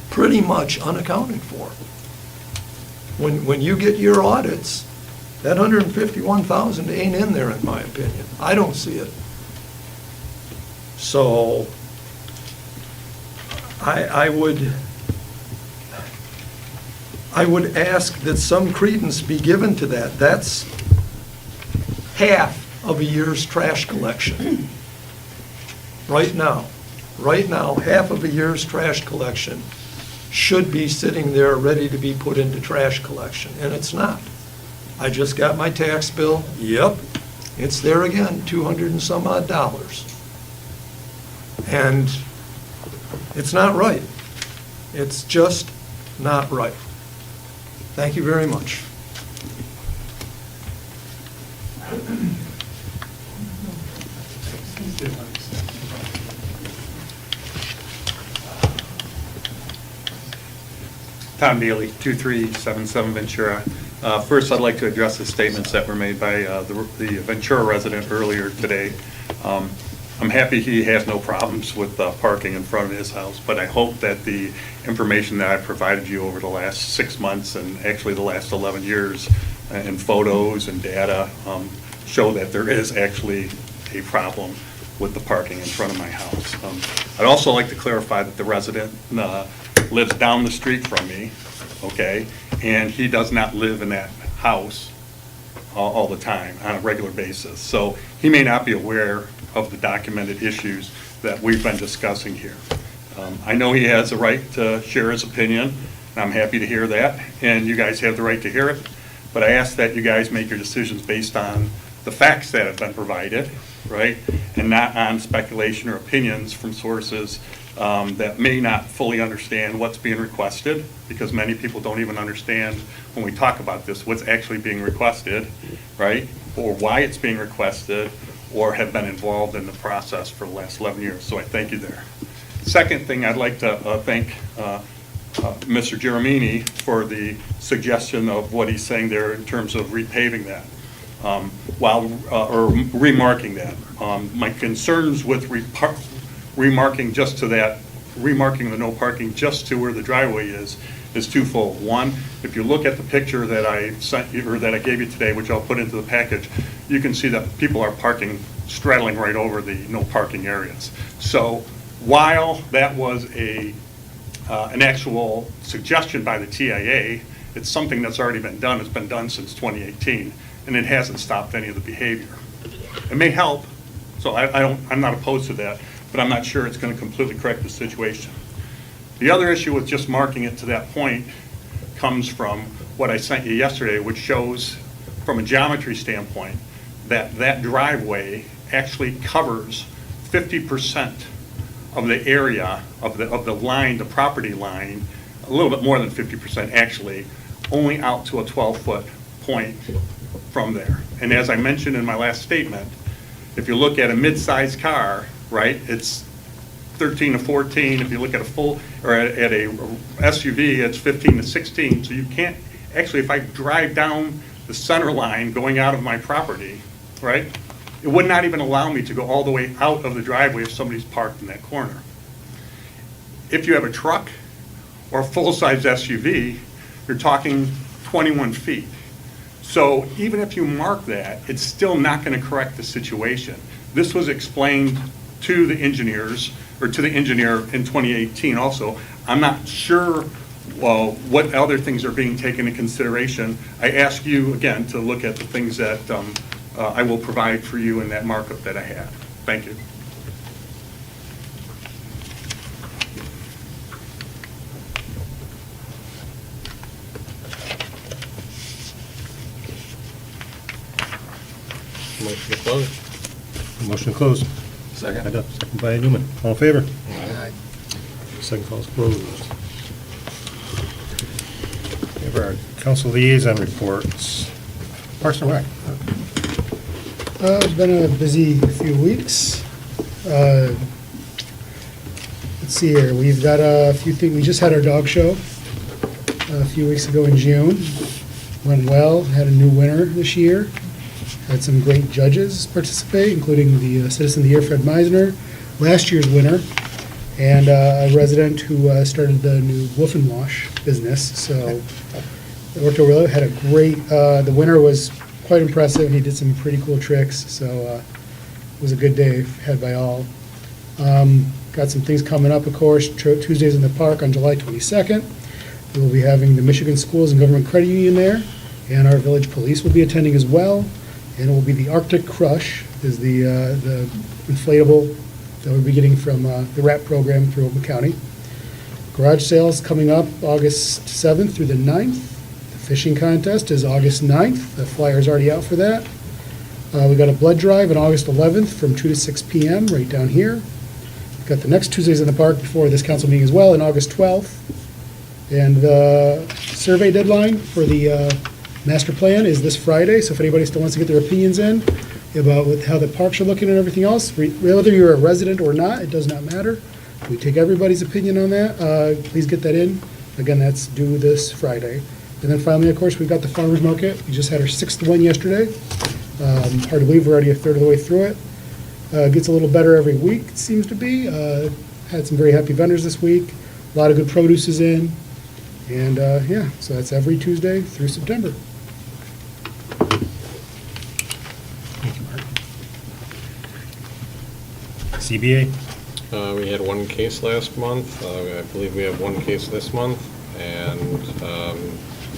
pretty much unaccounted for. When you get your audits, that $151,000 ain't in there, in my opinion. I don't see it. So I would ask that some credence be given to that. That's half of a year's trash collection. Right now, half of a year's trash collection should be sitting there ready to be put into trash collection, and it's not. I just got my tax bill. Yep, it's there again, $200 and some odd. And it's not right. It's just not right. Thank you very much. Tom Daly, 2377 Ventura. First, I'd like to address the statements that were made by the Ventura resident earlier today. I'm happy he has no problems with parking in front of his house, but I hope that the information that I provided you over the last 6 months and actually the last 11 years in photos and data show that there is actually a problem with the parking in front of my house. I'd also like to clarify that the resident lives down the street from me, okay? And he does not live in that house all the time on a regular basis. So he may not be aware of the documented issues that we've been discussing here. I know he has the right to share his opinion, and I'm happy to hear that, and you guys have the right to hear it, but I ask that you guys make your decisions based on the facts that have been provided, right, and not on speculation or opinions from sources that may not fully understand what's being requested, because many people don't even understand when we talk about this, what's actually being requested, right, or why it's being requested, or have been involved in the process for the last 11 years. So I thank you there. Second thing, I'd like to thank Mr. Geremini for the suggestion of what he's saying there in terms of repaving that, or remarking that. My concerns with remarking just to that, remarking the no parking just to where the driveway is twofold. One, if you look at the picture that I sent you, or that I gave you today, which I'll put into the package, you can see that people are parking, straddling right over the no parking areas. So while that was a an actual suggestion by the TIA. It's something that's already been done. It's been done since 2018, and it hasn't stopped any of the behavior. It may help, so I'm not opposed to that, but I'm not sure it's going to completely correct the situation. The other issue with just marking it to that point comes from what I sent you yesterday, which shows from a geometry standpoint that that driveway actually covers 50% of the area of the line, the property line, a little bit more than 50% actually, only out to a 12-foot point from there. And as I mentioned in my last statement, if you look at a mid-sized car, right, it's 13 to 14. If you look at a full, or at a SUV, it's 15 to 16. So you can't, actually, if I drive down the center line going out of my property, right, it would not even allow me to go all the way out of the driveway if somebody's parked in that corner. If you have a truck or a full-size SUV, you're talking 21 feet. So even if you mark that, it's still not going to correct the situation. This was explained to the engineers, or to the engineer in 2018 also. I'm not sure what other things are being taken into consideration. I ask you, again, to look at the things that I will provide for you in that markup that I have. Thank you. Motion to close. Motion to close. Second. Second by Newman. All in favor? Second call is closed. We have our council liaison reports. Parks and Rec. It's been a busy few weeks. Let's see here, we've got a few things, we just had our dog show a few weeks ago in June. Went well, had a new winner this year. Had some great judges participate, including the Citizen of the Year, Fred Meisner, last year's winner, and a resident who started the new Wolf and Wash business. So it worked out really. Had a great. The winner was quite impressive. He did some pretty cool tricks. So it was a good day had by all. Got some things coming up, of course. Tuesdays in the Park on July 22nd. We will be having the Michigan Schools and Government Credit Union there, and our village police will be attending as well. And it will be the Arctic Crush, is the inflatable that we'll be getting from the RAP program through Oakland County. Garage sales coming up August 7th through the 9th. The fishing contest is August 9th. The flyer's already out for that. We got a blood drive on August 11th from 2 to 6 p.m. right down here. We've got the next Tuesdays in the Park before this council meeting as well on August 12th. And the survey deadline for the master plan is this Friday, so if anybody still wants to get their opinions in about how the parks are looking and everything else, whether you're a resident or not, it does not matter. We take everybody's opinion on that. Please get that in. Again, that's due this Friday. And then finally, of course, we've got the farmers market. We just had our 6th one yesterday. Hard to believe we're already a third of the way through it. Gets a little better every week, it seems to be. Had some very happy vendors this week. A lot of good produce is in. And yeah, so that's every Tuesday through September. CBA. We had one case last month. I believe we have one case this month, and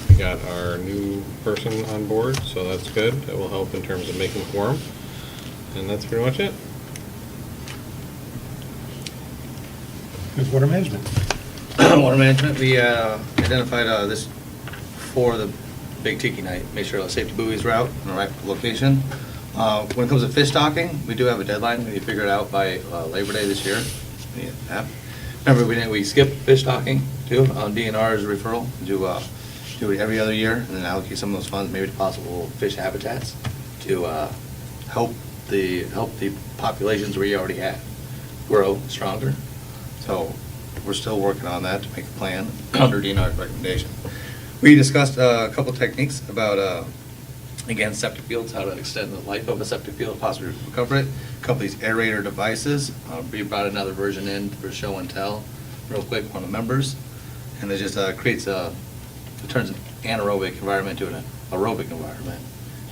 we got our new person on board, so that's good. That will help in terms of making quorum, and that's pretty much it. Here's water management. Water management, we identified this for the Big Tiki Night, make sure the safety buoys are out in the right location. When it comes to fish stocking, we do have a deadline. We need to figure it out by Labor Day this year. Yeah. Remember, we skipped fish stocking too on DNR's referral. Do it every other year, and then allocate some of those funds maybe to possible fish habitats to help the populations we already have grow stronger. So we're still working on that to make a plan under DNR's recommendation. We discussed a couple techniques about again, septic fields, how to extend the life of a septic field, possibly recover it. A couple of these aerator devices. We brought another version in for show and tell real quick for the members. And it just creates it turns an anaerobic environment into an aerobic environment.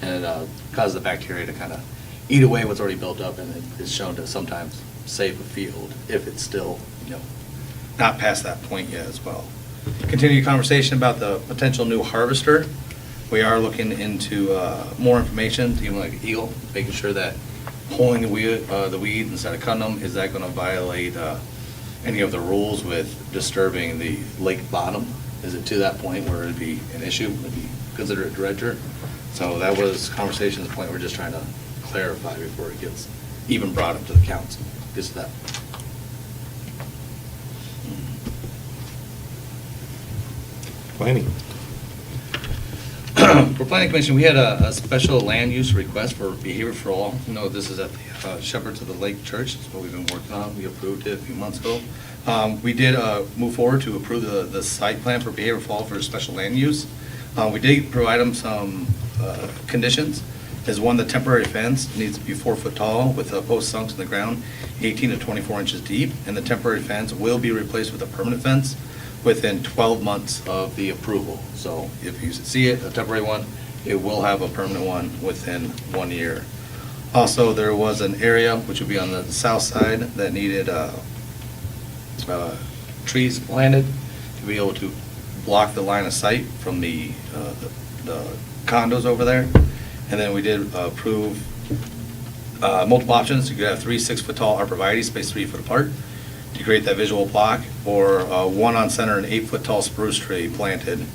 And it causes the bacteria to kind of eat away what's already built up, and it is shown to sometimes save a field if it's still, not past that point yet as well. Continued conversation about the potential new harvester. We are looking into more information, even like Eagle, making sure that pulling the weed instead of cutting them, is that going to violate any of the rules with disturbing the lake bottom? Is it to that point where it'd be an issue, would be considered a dredger? So that was conversation's point we're just trying to clarify before it gets even brought up to the council. Gets to that. Planning. For Planning Commission, we had a special land use request for Behavior for All. You know, this is at the Shepherds of the Lake Church. It's what we've been working on. We approved it a few months ago. We did move forward to approve the site plan for Behavior for All for special land use. We did provide them some conditions. Is one, the temporary fence needs to be 4 foot tall with posts sunk in the ground, 18 to 24 inches deep, and the temporary fence will be replaced with a permanent fence within 12 months of the approval. So if you see it, a temporary one, it will have a permanent one within 1 year. Also, there was an area, which would be on the south side, that needed trees planted to be able to block the line of sight from the condos over there. And then we did approve multiple options. You could have 3 6-foot-tall arborvitae spaced 3 foot apart to create that visual block, or one on center, an 8-foot-tall spruce tree planted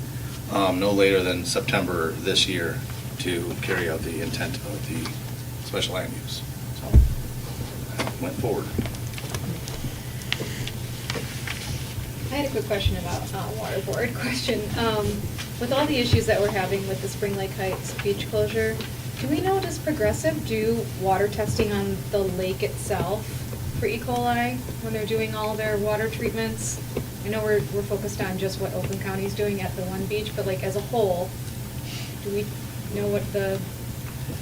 no later than September this year to carry out the intent of the special land use. So, went forward. I had a quick question about water board question. With all the issues that we're having with the Spring Lake Heights beach closure, do we know, does Progressive do water testing on the lake itself for E. coli when they're doing all their water treatments? I know we're focused on just what Oakland County is doing at the one beach, but like as a whole, do we know what the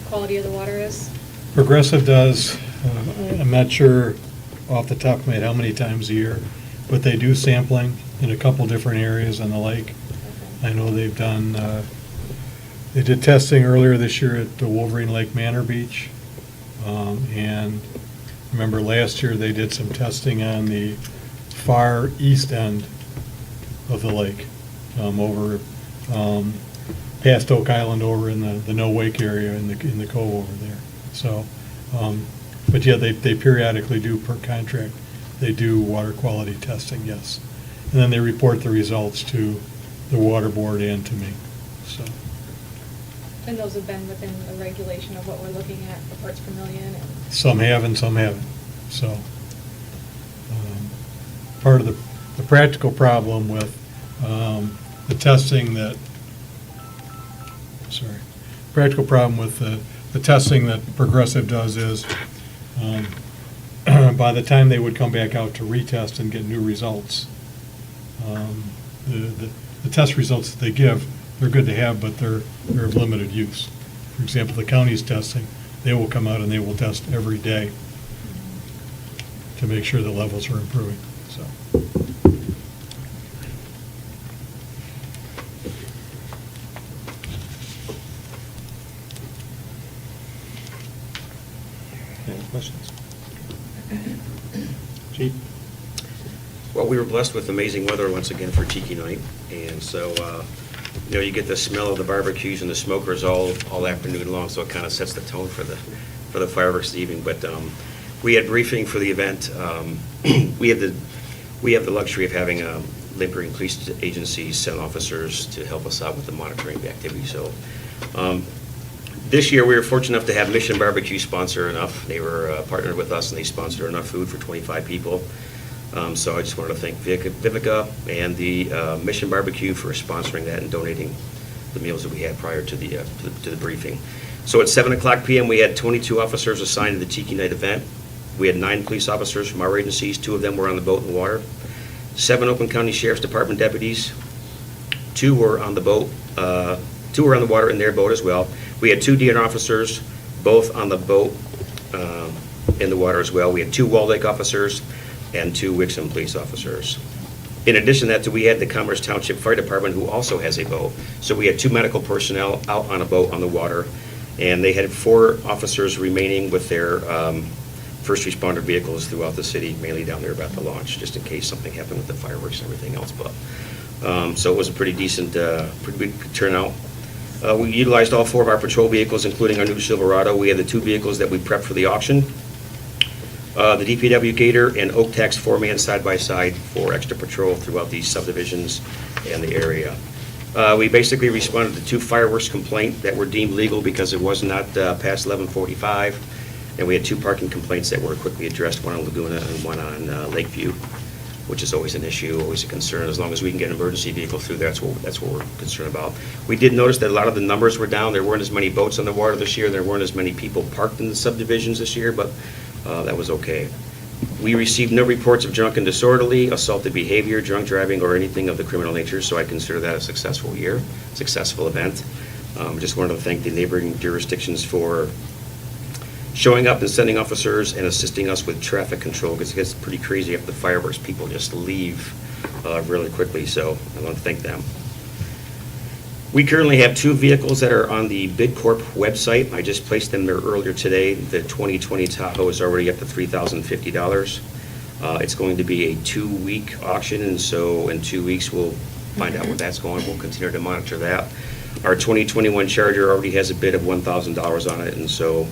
quality of the water is? Progressive does. I'm not sure off the top of my head how many times a year, but they do sampling in a couple different areas on the lake. I know they've done, they did testing earlier this year at the Wolverine Lake Manor Beach. And remember last year they did some testing on the far east end of the lake, over past Oak Island, over in the No Wake area in the cove over there. So, but yeah, they periodically do, per contract, they do water quality testing, yes. And then they report the results to the water board and to me, so. And those have been within the regulation of what we're looking at for parts per million? And Some have and some haven't, so. Part of the practical problem with the testing that, practical problem with the testing that Progressive does is, by the time they would come back out to retest and get new results, the test results that they give, they're good to have, but they're of limited use. For example, the county's testing, they will come out and they will test every day to make sure the levels are improving, so. Any questions? Chief? Well, we were blessed with amazing weather once again for Tiki Night, and so, you know, you get the smell of the barbecues and the smokers all afternoon long, so it kind of sets the tone for the fireworks this evening. But we had briefing for the event. We have the luxury of having Lake Green Police agencies send officers to help us out with the monitoring of the activity. So this year we were fortunate enough to have Mission Barbecue sponsor enough. They were partnered with us and they sponsored enough food for 25 people. So I just wanted to thank Vivica and the Mission Barbecue for sponsoring that and donating the meals that we had prior to the briefing. So at 7:00 p.m. we had 22 officers assigned to the Tiki Night event. We had 9 police officers from our agencies. 2 of them were on the boat in the water. 7 Oakland County Sheriff's Department deputies. 2 were on the boat. 2 were on the water in their boat as well. We had 2 DNR officers, both on the boat in the water as well. We had 2 Wall Lake officers and 2 Wixom police officers. In addition to that, we had the Commerce Township Fire Department, who also has a boat. So we had 2 medical personnel out on a boat on the water, and they had 4 officers remaining with their first responder vehicles throughout the city, mainly down there about the launch, just in case something happened with the fireworks and everything else. But so it was a pretty decent, pretty good turnout. We utilized all 4 of our patrol vehicles, including our new Silverado. We had the 2 vehicles that we prepped for the auction. The DPW Gator and Oak Tax 4-man side-by-side for extra patrol throughout these subdivisions and the area. We basically responded to 2 fireworks complaints that were deemed legal because it was not past 11:45. And we had 2 parking complaints that were quickly addressed, one on Laguna and one on Lakeview, which is always an issue, always a concern. As long as we can get an emergency vehicle through there, that's what we're concerned about. We did notice that a lot of the numbers were down. There weren't as many boats on the water this year. There weren't as many people parked in the subdivisions this year, but that was okay. We received no reports of drunk and disorderly, assaultive behavior, drunk driving, or anything of the criminal nature, so I consider that a successful year, successful event. Just wanted to thank the neighboring jurisdictions for showing up and sending officers and assisting us with traffic control, because it gets pretty crazy after the fireworks. People just leave really quickly, so I want to thank them. We currently have 2 vehicles that are on the BidCorp website. I just placed them there earlier today. The 2020 Tahoe is already up to $3,050. It's going to be a 2-week auction, and so in 2 weeks we'll find out where that's going. We'll continue to monitor that. Our 2021 Charger already has a bid of $1,000 on it, and so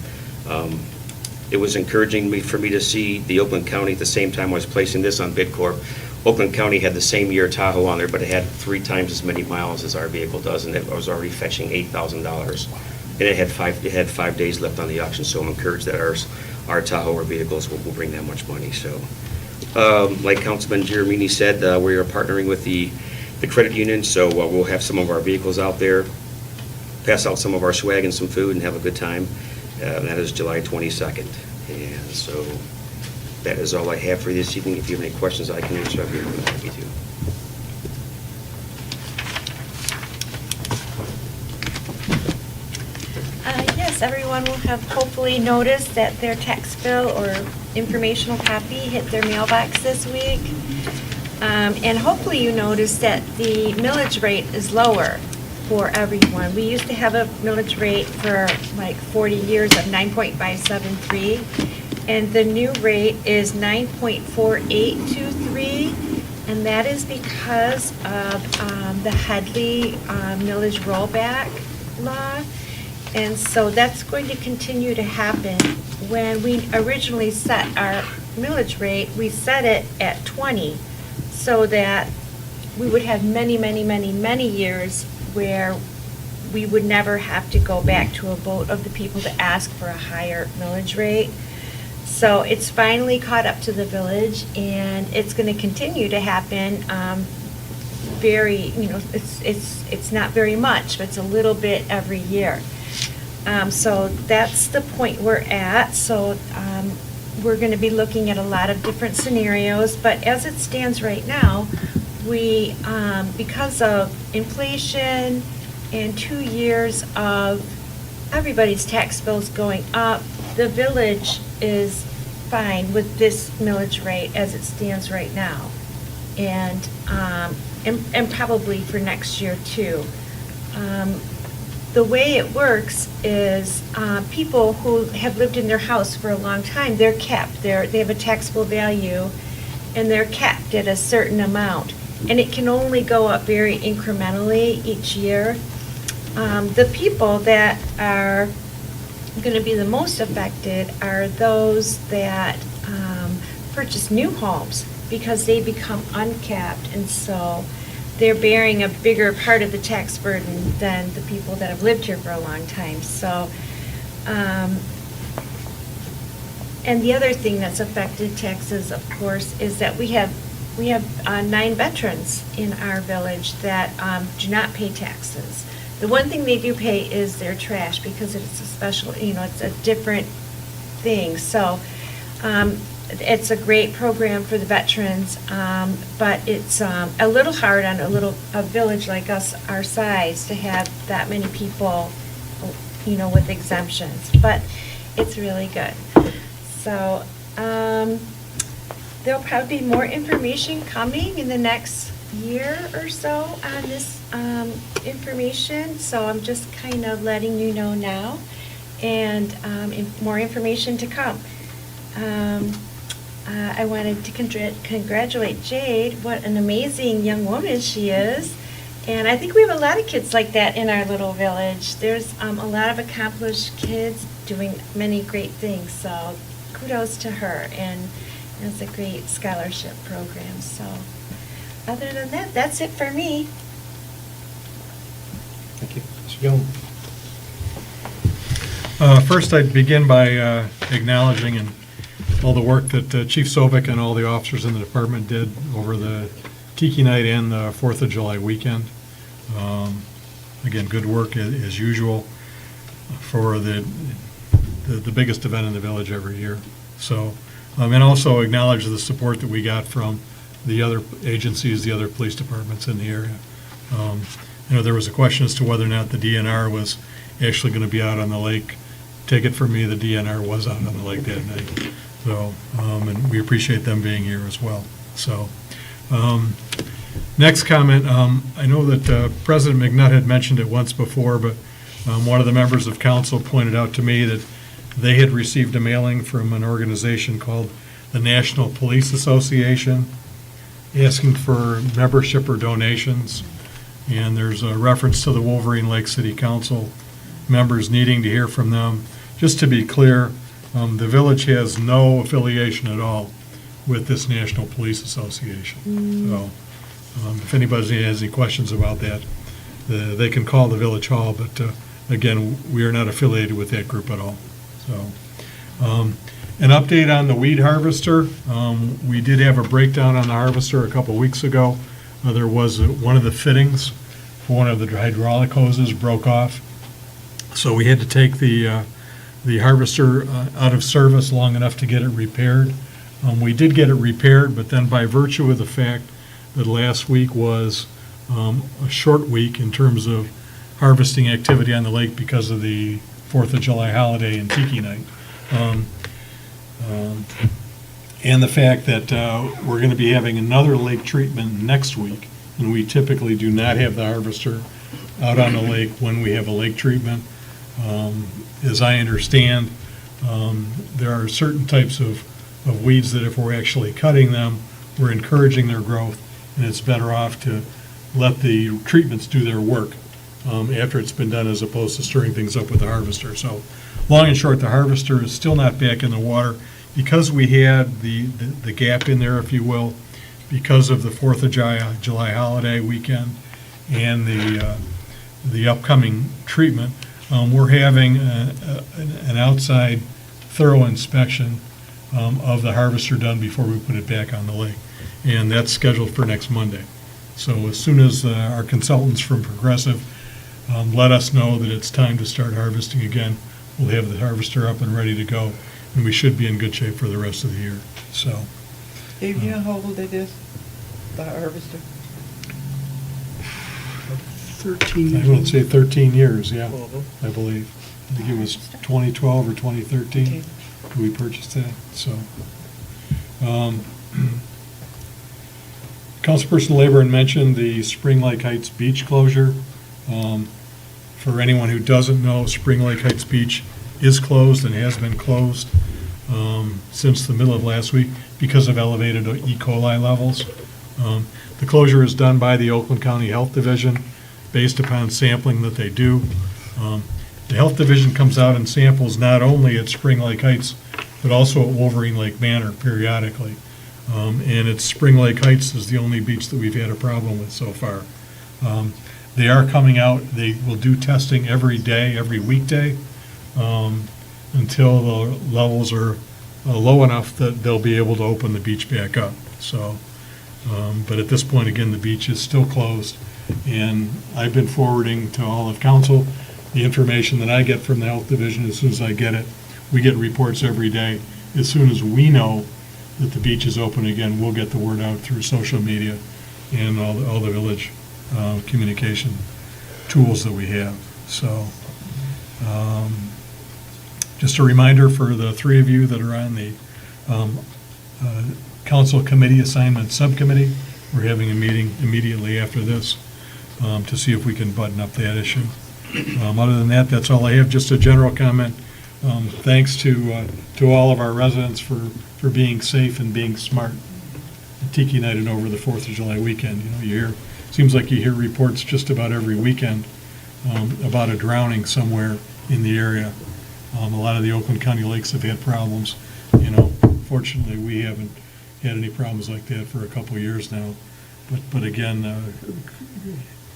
it was encouraging for me to see the Oakland County at the same time I was placing this on BidCorp. Oakland County had the same year Tahoe on there, but it had 3 times as many miles as our vehicle does, and it was already fetching $8,000. And it had 5 days left on the auction, so I'm encouraged that our Tahoe or vehicles will bring that much money. So, like Councilman Giramini said, we are partnering with the credit union, so we'll have some of our vehicles out there, pass out some of our swag and some food, and have a good time. And that is July 22nd. And so that is all I have for you this evening. If you have any questions I can answer, I'd be happy to. Yes, everyone will have hopefully noticed that their tax bill or informational copy hit their mailbox this week. And hopefully you noticed that the millage rate is lower for everyone. We used to have a millage rate for like 40 years of 9.573, and the new rate is 9.4823, and that is because of the Headley millage rollback law. And so that's going to continue to happen. When we originally set our millage rate, we set it at 20, so that we would have many, many, many, many years where we would never have to go back to a vote of the people to ask for a higher millage rate. So it's finally caught up to the village, and it's going to continue to happen. It's not very much, but it's a little bit every year. So that's the point we're at. So we're going to be looking at a lot of different scenarios, but as it stands right now, we, because of inflation and 2 years of everybody's tax bills going up, the village is fine with this millage rate as it stands right now, and probably for next year too. The way it works is people who have lived in their house for a long time, they're capped. They have a taxable value, and they're capped at a certain amount. And it can only go up very incrementally each year. The people that are going to be the most affected are those that purchase new homes, because they become uncapped, and so they're bearing a bigger part of the tax burden than the people that have lived here for a long time. So, and the other thing that's affected taxes, of course, is that we have 9 veterans in our village that do not pay taxes. The one thing they do pay is their trash, because it's a special, it's a different thing. So it's a great program for the veterans, but it's a little hard on a village like us, our size, to have that many people, with exemptions. But it's really good. So there'll probably be more information coming in the next year or so on this information. So I'm just kind of letting you know now, and more information to come. I wanted to congratulate Jade. What an amazing young woman she is. And I think we have a lot of kids like that in our little village. There's a lot of accomplished kids doing many great things. So kudos to her. And it's a great scholarship program. So other than that, that's it for me. Thank you. Mr. Gillum? First, I'd begin by acknowledging and all the work that Chief Sovic and all the officers in the department did over the Tiki Night and the 4th of July weekend. Again, good work as usual for the biggest event in the village every year. So, and also acknowledge the support that we got from the other agencies, the other police departments in the area. There was a question as to whether or not the DNR was actually going to be out on the lake. Take it from me, the DNR was out on the lake that night. So, and we appreciate them being here as well. So, next comment, I know that President McNutt had mentioned it once before, but one of the members of council pointed out to me that they had received a mailing from an organization called the National Police Association asking for membership or donations. And there's a reference to the Wolverine Lake City Council members needing to hear from them. Just to be clear, the village has no affiliation at all with this National Police Association. So if anybody has any questions about that, they can call the village hall, but again, we are not affiliated with that group at all. So, an update on the weed harvester. We did have a breakdown on the harvester a couple weeks ago. There was one of the fittings for one of the hydraulic hoses broke off. So we had to take the harvester out of service long enough to get it repaired. We did get it repaired, but then by virtue of the fact that last week was a short week in terms of harvesting activity on the lake because of the 4th of July holiday and Tiki Night. And the fact that we're going to be having another lake treatment next week, and we typically do not have the harvester out on the lake when we have a lake treatment. As I understand, there are certain types of weeds that if we're actually cutting them, we're encouraging their growth, and it's better off to let the treatments do their work after it's been done as opposed to stirring things up with the harvester. So long and short, the harvester is still not back in the water because we had the gap in there, if you will, because of the 4th of July holiday weekend and the upcoming treatment. We're having an outside thorough inspection of the harvester done before we put it back on the lake. And that's scheduled for next Monday. So as soon as our consultants from Progressive let us know that it's time to start harvesting again, we'll have the harvester up and ready to go, and we should be in good shape for the rest of the year. So, Dave, you know how old it is, the harvester? 13. I would say 13 years, yeah, I believe. I think it was 2012 or 2013 we purchased that, so. Councilperson Laborn mentioned the Spring Lake Heights Beach closure. For anyone who doesn't know, Spring Lake Heights Beach is closed and has been closed since the middle of last week because of elevated E. coli levels. The closure is done by the Oakland County Health Division based upon sampling that they do. The Health Division comes out and samples not only at Spring Lake Heights, but also at Wolverine Lake Manor periodically. And it's Spring Lake Heights is the only beach that we've had a problem with so far. They are coming out, they will do testing every day, every weekday, until the levels are low enough that they'll be able to open the beach back up. So, but at this point, again, the beach is still closed. And I've been forwarding to all of council the information that I get from the Health Division as soon as I get it. We get reports every day. As soon as we know that the beach is open again, we'll get the word out through social media and all the village communication tools that we have. So just a reminder for the three of you that are on the council committee assignment subcommittee, we're having a meeting immediately after this to see if we can button up that issue. Other than that, that's all I have. Just a general comment. Thanks to all of our residents for being safe and being smart. Tiki night and over the 4th of July weekend, seems like you hear reports just about every weekend about a drowning somewhere in the area. A lot of the Oakland County lakes have had problems. Fortunately, we haven't had any problems like that for a couple of years now. But again,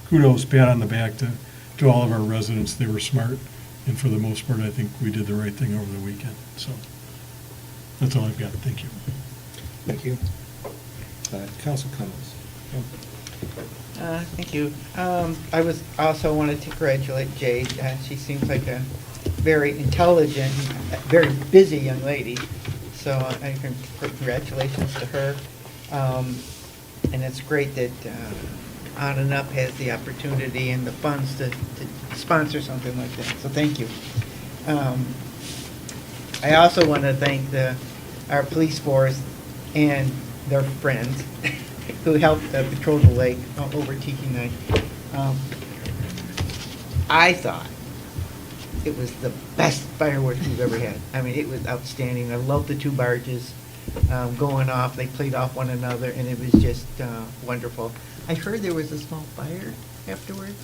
kudos, pat on the back to all of our residents. They were smart, and for the most part, I think we did the right thing over the weekend. So that's all I've got. Thank you. Thank you. Council comments. Thank you. I also wanted to congratulate Jade. She seems like a very intelligent, very busy young lady. So congratulations to her. And it's great that On and Up has the opportunity and the funds to sponsor something like that. So thank you. I also want to thank our police force and their friends who helped patrol the lake over Tiki Night. I thought it was the best fireworks we've ever had. I mean, it was outstanding. I loved the two barges going off. They played off one another, and it was just wonderful. I heard there was a small fire afterwards.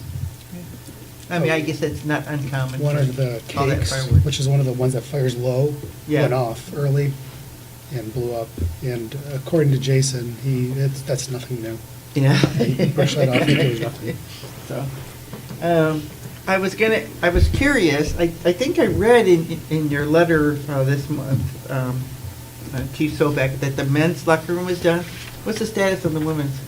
I mean, I guess that's not uncommon. One for of the all that cakes, fireworks. which is one of the ones that fires low, Yeah. went off early and blew up. And according to Jason, that's nothing new. Yeah. He brushed that off, it was nothing. So, I was curious, I think I read in your letter this month, Chief Sobek, that the men's locker room is done. What's the status of the women's?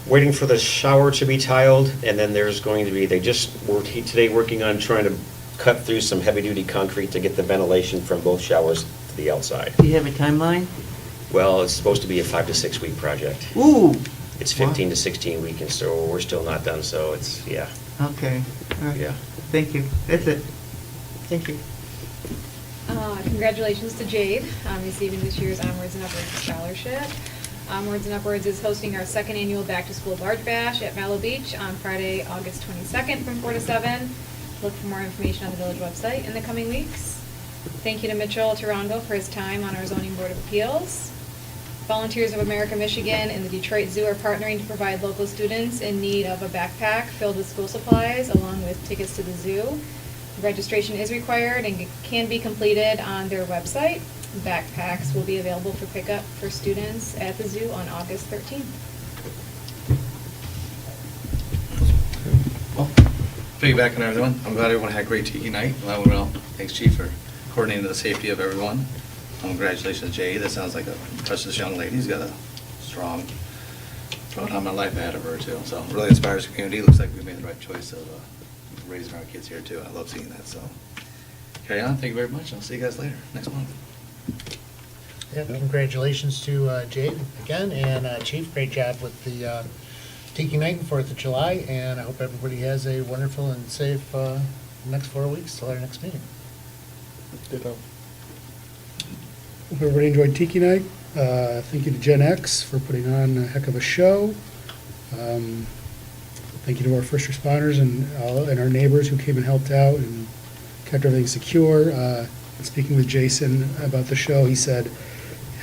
Waiting for the shower to be tiled, and then there's going to be, they just worked today working on trying to cut through some heavy-duty concrete to get the ventilation from both showers to the outside. Do you have a timeline? Well, it's supposed to be a 5 to 6 week project. Ooh. It's 15 to 16 weeks, so we're still not done, so it's, yeah. Okay. All right. Yeah. Thank you. That's it. Thank you. Congratulations to Jade on receiving this year's Onwards and Upwards Scholarship. Onwards and Upwards is hosting our second annual Back to School Large Bash at Mallow Beach on Friday, August 22nd from 4 to 7. Look for more information on the village website in the coming weeks. Thank you to Mitchell Tarango for his time on our Zoning Board of Appeals. Volunteers of America Michigan and the Detroit Zoo are partnering to provide local students in need of a backpack filled with school supplies along with tickets to the zoo. Registration is required and can be completed on their website. Backpacks will be available for pickup for students at the zoo on August 13th. Well, piggybacking on everyone, I'm glad everyone had a great Tiki night. Well, thanks, Chief, for coordinating the safety of everyone. Congratulations, Jay. That sounds like a touchless young lady. He's got a strong on my life ahead of her, too. So really inspires the community. Looks like we made the right choice of raising our kids here, too. I love seeing that. So carry on. Thank you very much. I'll see you guys later next month. Yeah, congratulations to Jade again, and Chief, great job with the Tiki Night and 4th of July, and I hope everybody has a wonderful and safe next 4 weeks till our next meeting. Hope everybody enjoyed Tiki Night. Thank you to Gen X for putting on a heck of a show. Thank you to our first responders and our neighbors who came and helped out and kept everything secure. Speaking with Jason about the show, he said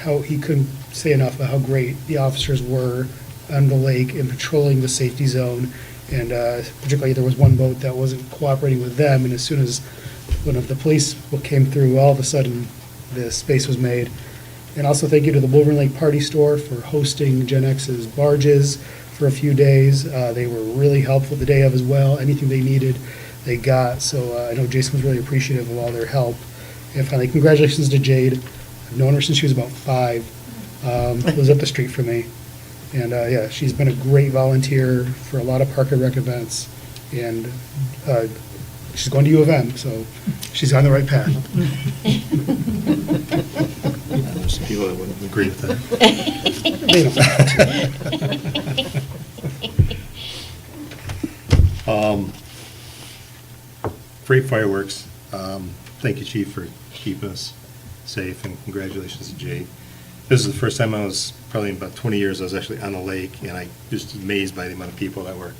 how he couldn't say enough about how great the officers were on the lake and patrolling the safety zone. And particularly there was one boat that wasn't cooperating with them, and as soon as one of the police came through, all of a sudden the space was made. And also thank you to the Wolverine Lake Party Store for hosting Gen X's barges for a few days. They were really helpful the day of as well. Anything they needed, they got. So I know Jason was really appreciative of all their help. And finally, congratulations to Jade. I've known her since she was about 5. Lives up the street from me. And yeah, she's been a great volunteer for a lot of Park and Rec events. And she's going to U of M, so she's on the right path. There's some people that wouldn't agree with that. Great fireworks. Thank you, Chief, for keeping us safe, and congratulations to Jade. This is the first time probably in about 20 years, I was actually on the lake, and I just amazed by the amount of people that were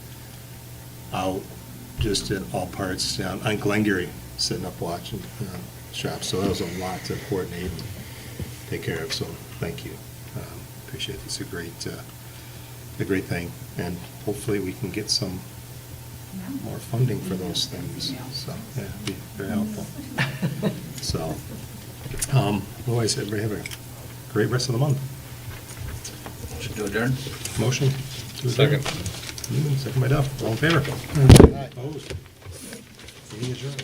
out just at all parts on Glengarry. sitting up watching shops. So that was a lot to coordinate and take care of, so thank you. Appreciate it. It's a great thing, and hopefully we can get some more funding for those things. So, yeah, it'd be very helpful. So, otherwise, everybody have a great rest of the month. Should do adjourn? Motion? to adjourn? Second. Newman, second by Duff. All in favor? Aye. Opposed? Meeting adjourned.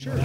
Sure.